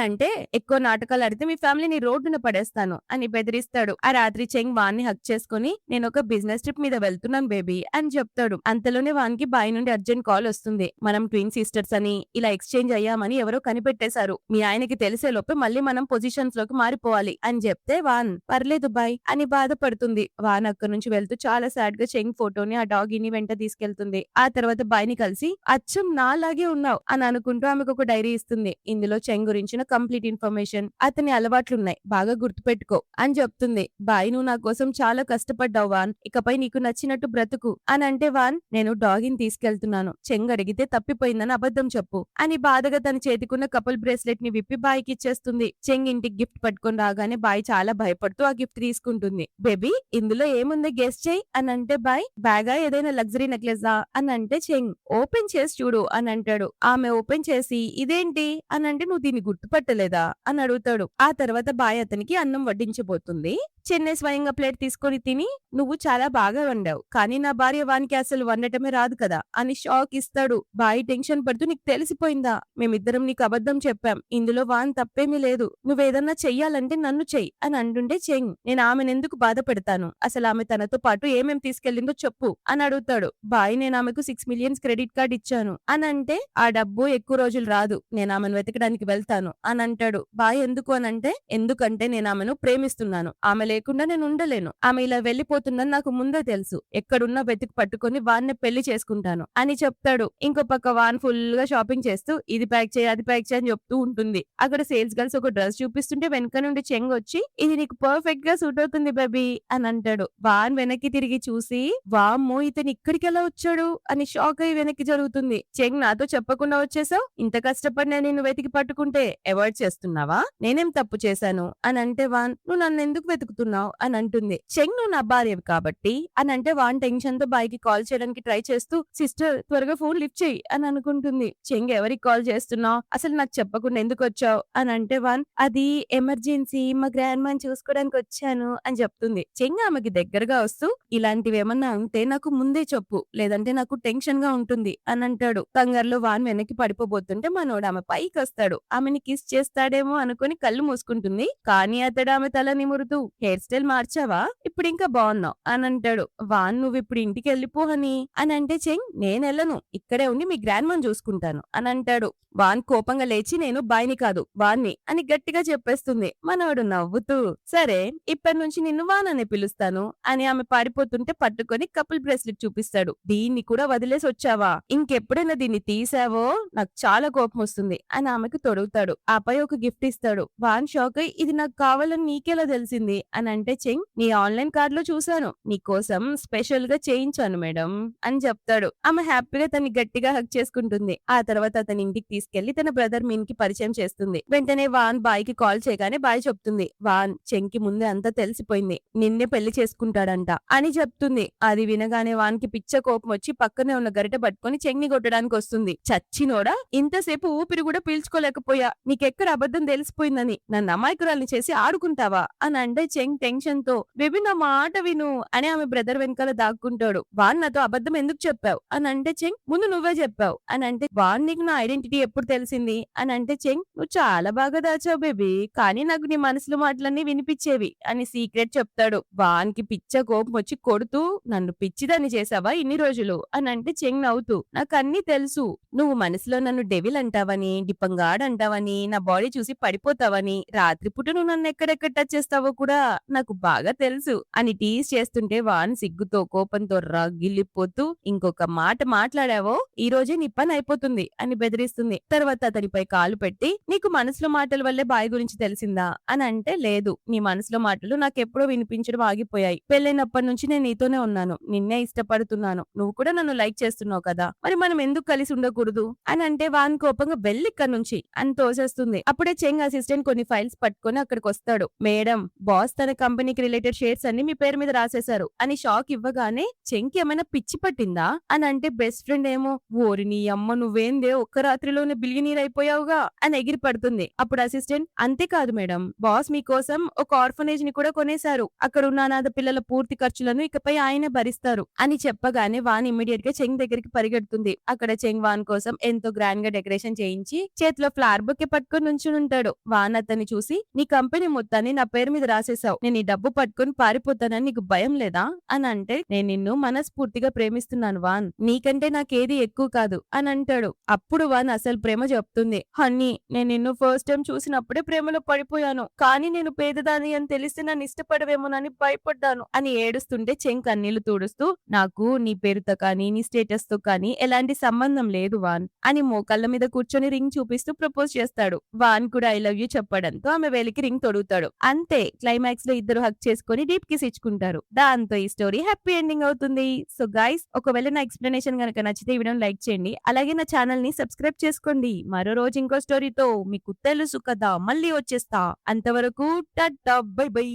అంటే ఎక్కువ నాటకాలు ఆడితే మీ ఫ్యామిలీని రోడ్డున పడేస్తాను అని బెదిరిస్తాడు. ఆ రాత్రి చెంగ్ వాన్ని హక్ చేసుకుని, నేను ఒక బిజినెస్ ట్రిప్ మీద వెళ్తున్నాను బేబీ అని చెప్తాడు. అంతలోనే వానికి బాయ్ నుండి అర్జెంట్ కాల్ వస్తుంది. మనం ట్విన్ సిస్టర్స్ అని, ఇలా ఎక్స్చేంజ్ అయ్యామని ఎవరో కనిపెట్టేశారు, మీ ఆయనకి తెలిసే లోపు మళ్ళీ మనం పొజిషన్స్ లోకి మారిపోవాలి అని చెప్తే వాన్ పర్లేదు బాయ్ అని బాధపడుతుంది. వాన్ అక్కడి నుంచి వెళ్తూ చాలా సాడ్ గా చెంగ్ ఫోటోని ఆ డాగిని వెంట తీసుకెళ్తుంది. ఆ తర్వాత బాయ్ ని కలిసి, అచ్చం నాలాగే ఉన్నావు అని అనుకుంటూ ఆమెకు ఒక డైరీ ఇస్తుంది. ఇందులో చెంగ్ గురించిన కంప్లీట్ ఇన్ఫర్మేషన్, అతని అలవాట్లున్నాయి, బాగా గుర్తుపెట్టుకో అని చెప్తుంది. బాయ్ నువ్వు నా కోసం చాలా కష్టపడ్డావు వాన్, ఇకపై నీకు నచ్చినట్టు బ్రతుకు అని అంటే, వాన్ నేను డాగిని తీసుకెళ్తున్నాను, చెంగ్ అడిగితే తప్పిపోయిందని అబద్ధం చెప్పు అని బాధగా తన చేతికున్న కపుల్ బ్రేస్లెట్ ని విప్పి బాయ్కి ఇచ్చేస్తుంది. చెంగ్ ఇంటికి గిఫ్ట్ పట్టుకొని రాగానే బాయ్ చాలా భయపడుతూ ఆ గిఫ్ట్ తీసుకుంటుంది. బేబీ ఇందులో ఏముందో గెస్ చేయి అని అంటే, బాయ్ బ్యాగా ఏదైనా లగ్జరీ నెక్లెసా అని అంటే, చెంగ్ ఓపెన్ చేసి చూడు అని అంటాడు. ఆమె ఓపెన్ చేసి ఇదేంటి అని అంటే, నువ్వు దీన్ని గుర్తుపట్టలేదా అని అడుగుతాడు. ఆ తర్వాత బాయ్ అతనికి అన్నం వడ్డించబోతుంది. చెన్నై స్వయంగా ప్లేట్ తీసుకొని తిని, నువ్వు చాలా బాగా వండావు, కానీ నా భార్య వానికి అసలు వండటమే రాదు కదా అని షాక్ ఇస్తాడు. బాయ్ టెన్షన్ పడుతూ, నీకు తెలిసిపోయిందా, మేమిద్దరం నీకు అబద్ధం చెప్పాం, ఇందులో వాన్ తప్పేమీ లేదు, నువ్వేదన్నా చెయ్యాలంటే నన్ను చెయ్యి అని అంటుంటే, చెంగ్ నేను ఆమెనెందుకు బాధ పెడతాను, అసలు ఆమె తనతో పాటు ఏమేం తీసుకెళ్లిందో చెప్పు అని అడుగుతాడు. బాయ్ నేను ఆమెకు 6 million క్రెడిట్ కార్డ్ ఇచ్చాను అని అంటే, ఆ డబ్బు ఎక్కువ రోజులు రాదు, నేను ఆమెను వెతకడానికి వెళ్తాను అని అంటాడు. బాయ్ ఎందుకు అని అంటే, ఎందుకంటే నేను ఆమెను ప్రేమిస్తున్నాను, ఆమె లేకుండా నేను ఉండలేను, ఆమె ఇలా వెళ్లిపోతుందని నాకు ముందే తెలుసు, ఎక్కడున్నా వెతికి పట్టుకొని వాన్నే పెళ్లి చేసుకుంటాను అని చెప్తాడు. ఇంకో పక్క వాన్ ఫుల్ గా షాపింగ్ చేస్తూ, ఇది ప్యాక్ చేయి అది ప్యాక్ చేయి అని చెప్తూ ఉంటుంది. అక్కడ సేల్స్ గర్ల్స్ ఒక డ్రెస్ చూపిస్తుంటే వెనక నుండి చెంగ్ వచ్చి, ఇది నీకు పర్ఫెక్ట్ గా సూట్ అవుతుంది బేబీ అని అంటాడు. వాన్ వెనక్కి తిరిగి చూసి, వామ్మో ఇతను ఇక్కడికి ఎలా వచ్చాడు అని షాక్ అయ్యి వెనక్కి జరుగుతుంది. చెంగ్ నాతో చెప్పకుండా వచ్చేసావు, ఇంత కష్టపడినా నిన్ను వెతికి పట్టుకుంటే అవాయిడ్ చేస్తున్నావా, నేనేం తప్పు చేశాను అని అంటే, వాన్ నువ్వు నన్ను ఎందుకు వెతుకుతున్నావు అని అంటుంది. చెంగ్ నువ్వు నా భార్యవి కాబట్టి అని అంటే, వాన్ టెన్షన్ తో బాయ్కి కాల్ చేయడానికి ట్రై చేస్తూ, సిస్టర్ త్వరగా ఫోన్ లిఫ్ట్ చేయి అని అనుకుంటుంది. చెంగ్ ఎవరికి కాల్ చేస్తున్నావు, అసలు నాకు చెప్పకుండా ఎందుకు వచ్చావు అని అంటే, వాన్ అది ఎమర్జెన్సీ, మా గ్రాండ్ మాని చూసుకోవడానికి వచ్చాను అని చెప్తుంది. చెంగ్ ఆమెకి దగ్గరగా వస్తూ, ఇలాంటివి ఏమన్నా ఉంటే నాకు ముందే చెప్పు, లేదంటే నాకు టెన్షన్ గా ఉంటుంది అని అంటాడు. కంగారులో వాన్ వెనక్కి పడిపోబోతుంటే మనోడు ఆమె పైకి వస్తాడు. ఆమెని కిస్ చేస్తాడేమో అనుకుని కళ్ళు మూసుకుంటుంది. కానీ అతడు ఆమె తల నిమురుతూ, హెయిర్ స్టైల్ మార్చావా, ఇప్పుడు ఇంకా బాగున్నావు అని అంటాడు. వాన్ నువ్వు ఇప్పుడు ఇంటికి వెళ్ళిపో అని అంటే, చెంగ్ నేనెళ్ళను, ఇక్కడే ఉండి మీ గ్రాండ్ మాని చూసుకుంటాను అని అంటాడు. వాన్ కోపంగా లేచి, నేను బాయ్ని కాదు వాన్ని అని గట్టిగా చెప్పేస్తుంది. మనోడు నవ్వుతూ, సరే ఇప్పటి నుంచి నిన్ను వాన్ అని పిలుస్తాను అని ఆమె పారిపోతుంటే పట్టుకొని కపుల్ బ్రేస్లెట్ చూపిస్తాడు. దీన్ని కూడా వదిలేసి వచ్చావా, ఇంకెప్పుడైనా దీన్ని తీసావో నాకు చాలా కోపం వస్తుంది అని ఆమెకు తొడుగుతాడు. ఆపై ఒక గిఫ్ట్ ఇస్తాడు. వాన్ షాక్ అయి, ఇది నాకు కావాలని నీకెలా తెలిసింది అని అంటే, చెంగ్ నీ ఆన్లైన్ కార్డ్ లో చూసాను, నీకోసం స్పెషల్ గా చేయించాను మేడం అని చెప్తాడు. ఆమె హ్యాపీగా తన్ని గట్టిగా హక్ చేసుకుంటుంది. ఆ తర్వాత అతని ఇంటికి తీసుకెళ్లి తన బ్రదర్ మీన్ కి పరిచయం చేస్తుంది. వెంటనే వాన్ బాయ్ కి కాల్ చేయగానే బాయ్ చెప్తుంది, వాన్ చెంగ్ కి ముందే అంతా తెలిసిపోయింది, నిన్నే పెళ్లి చేసుకుంటాడంట అని చెప్తుంది. అది వినగానే వాన్ కి పిచ్చ కోపం వచ్చి పక్కనే ఉన్న గరిట పట్టుకొని చెంగ్ ని కొట్టడానికి వస్తుంది. చచ్చినోడా, ఇంతసేపు ఊపిరి కూడా పీల్చుకోలేకపోయా, నీకెక్కడ అబద్ధం తెలిసిపోయిందని నన్ను అమాయకురాల్ని చేసి ఆడుకుంటావా అని అంటే, చెంగ్ టెన్షన్ తో, బేబీ నా మాట విను అని ఆమె బ్రదర్ వెనకాల దాక్కుంటాడు. వాన్ నాతో అబద్ధం ఎందుకు చెప్పావు అని అంటే, చెంగ్ ముందు నువ్వే చెప్పావు అని అంటే, వాన్ నీకు నా ఐడెంటిటీ ఎప్పుడు తెలిసింది అని అంటే, చెంగ్ నువ్వు చాలా బాగా దాచావు బేబీ, కానీ నాకు నీ మనసులో మాటలన్నీ వినిపించేవి అని సీక్రెట్ చెప్తాడు. వాన్ కి పిచ్చ కోపం వచ్చి కొడుతూ, నన్ను పిచ్చిదాన్ని చేసావా ఇన్ని రోజులు అని అంటే, చెంగ్ నవ్వుతూ, నాకు అన్ని తెలుసు, నువ్వు మనసులో నన్ను డెవిల్ అంటావని, డిప్పంగాడ్ అంటావని, నా బాడీ చూసి పడిపోతావని, రాత్రిపూట నువ్వు నన్ను ఎక్కడెక్కడ టచ్ చేస్తావో కూడా నాకు బాగా తెలుసు అని టీజ్ చేస్తుంటే, వాన్ సిగ్గుతో కోపంతో రగిలిపోతూ, ఇంకొక మాట మాట్లాడావో ఈ రోజే నీ పని అయిపోతుంది అని బెదిరిస్తుంది. తర్వాత అతనిపై కాలు పెట్టి, నీకు మనసులో మాటల వల్లే బాయ్ గురించి తెలిసిందా అని అంటే, లేదు, నీ మనసులో మాటలు నాకెప్పుడో వినిపించడం ఆగిపోయాయి. పెళ్లైనప్పటి నుంచి నేను నీతోనే ఉన్నాను. నిన్నే ఇష్టపడుతున్నాను. నువ్వు కూడా నన్ను లైక్ చేస్తున్నావు కదా! మరి మనం ఎందుకు కలిసి ఉండకూడదు? అని అంటే వాన్ కోపంగా వెళ్లిక్కడి నుంచి అని తోసేస్తుంది. అప్పుడే చెంగ్ అసిస్టెంట్ కొన్ని ఫైల్స్ పట్టుకొని అక్కడికొస్తాడు. మేడం, బాస్ తన కంపెనీకి రిలేటెడ్ షేర్స్ అన్ని మీ పేరు మీద రాసేశారు అని షాక్ ఇవ్వగానే చెంకి ఏమైనా పిచ్చి పట్టిందా అని అంటే బెస్ట్ ఫ్రెండ్ ఏమో ఓరి నీ అమ్మ నువ్వేందే ఒక్క రాత్రిలోనే బిలియనీర్ అయిపోయావుగా అని ఎగిరి పడుతుంది. అప్పుడు అసిస్టెంట్ అంతేకాదు మేడం, బాస్ మీకోసం ఒక ఆర్ఫనేజ్ ని కూడా కొనేశారు. అక్కడ ఉన్న అనాథ పిల్లల పూర్తి ఖర్చులను ఇకపై ఆయనే భరిస్తారు అని చెప్పగానే వాన్ ఇమ్మీడియట్ గా చెంగ్ దగ్గరికి పరిగెడుతుంది. అక్కడ చెంగ్ వాన్ కోసం ఎంతో గ్రాండ్ గా డెకరేషన్ చేయించి చేతిలో ఫ్లవర్ బొకే పట్టుకొని నుంచుని ఉంటాడు. వాన్ అతన్ని చూసి నీ కంపెనీ మొత్తాన్ని నా పేరు మీద రాసేసావు, నేను ఈ డబ్బు పట్టుకొని పారిపోతానని నీకు భయం లేదా అని అంటే నేను నిన్ను మనస్ఫూర్తిగా ప్రేమిస్తున్నాను వాన్, నీకంటే నాకేది ఎక్కువ కాదు అని అంటాడు. అప్పుడు వాన్ అసలు ప్రేమ చెప్తుంది. హన్నీ, నేను నిన్ను ఫస్ట్ టైం చూసినప్పుడే ప్రేమలో పడిపోయాను, కానీ నేను పేదదాని అని తెలిస్తే నన్ను ఇష్టపడవేమోనని భయపడ్డాను అని ఏడుస్తుంటే చెంక్ కన్నీళ్లు తుడుస్తూ నాకు నీ పేరుతో కానీ నీ స్టేటస్ తో కానీ ఎలాంటి సంబంధం లేదు వాన్ అని మోకాళ్ళ మీద కూర్చొని రింగ్ చూపిస్తూ ప్రపోజ్ చేస్తాడు. వాన్ కూడా ఐ లవ్ యూ చెప్పడంతో ఆమె వేలికి రింగ్ తొడుగుతాడు. అంతే, క్లైమాక్స్ లో ఇద్దరు హక్ చేసుకుని డీప్ కిస్ ఇచ్చుకుంటారు. దాంతో ఈ స్టోరీ హ్యాపీ ఎండింగ్ అవుతుంది. సో గైస్, ఒకవేళ నా ఎక్స్ప్లెనేషన్ గనక నచ్చితే ఈ వీడియోని లైక్ చేయండి. అలాగే నా ఛానల్ ని సబ్స్క్రైబ్ చేసుకోండి. మరో రోజు ఇంకో స్టోరీతో మీకు తెలుసు కదా మళ్ళీ వచ్చేస్తా. అంతవరకు టాటా బై బై.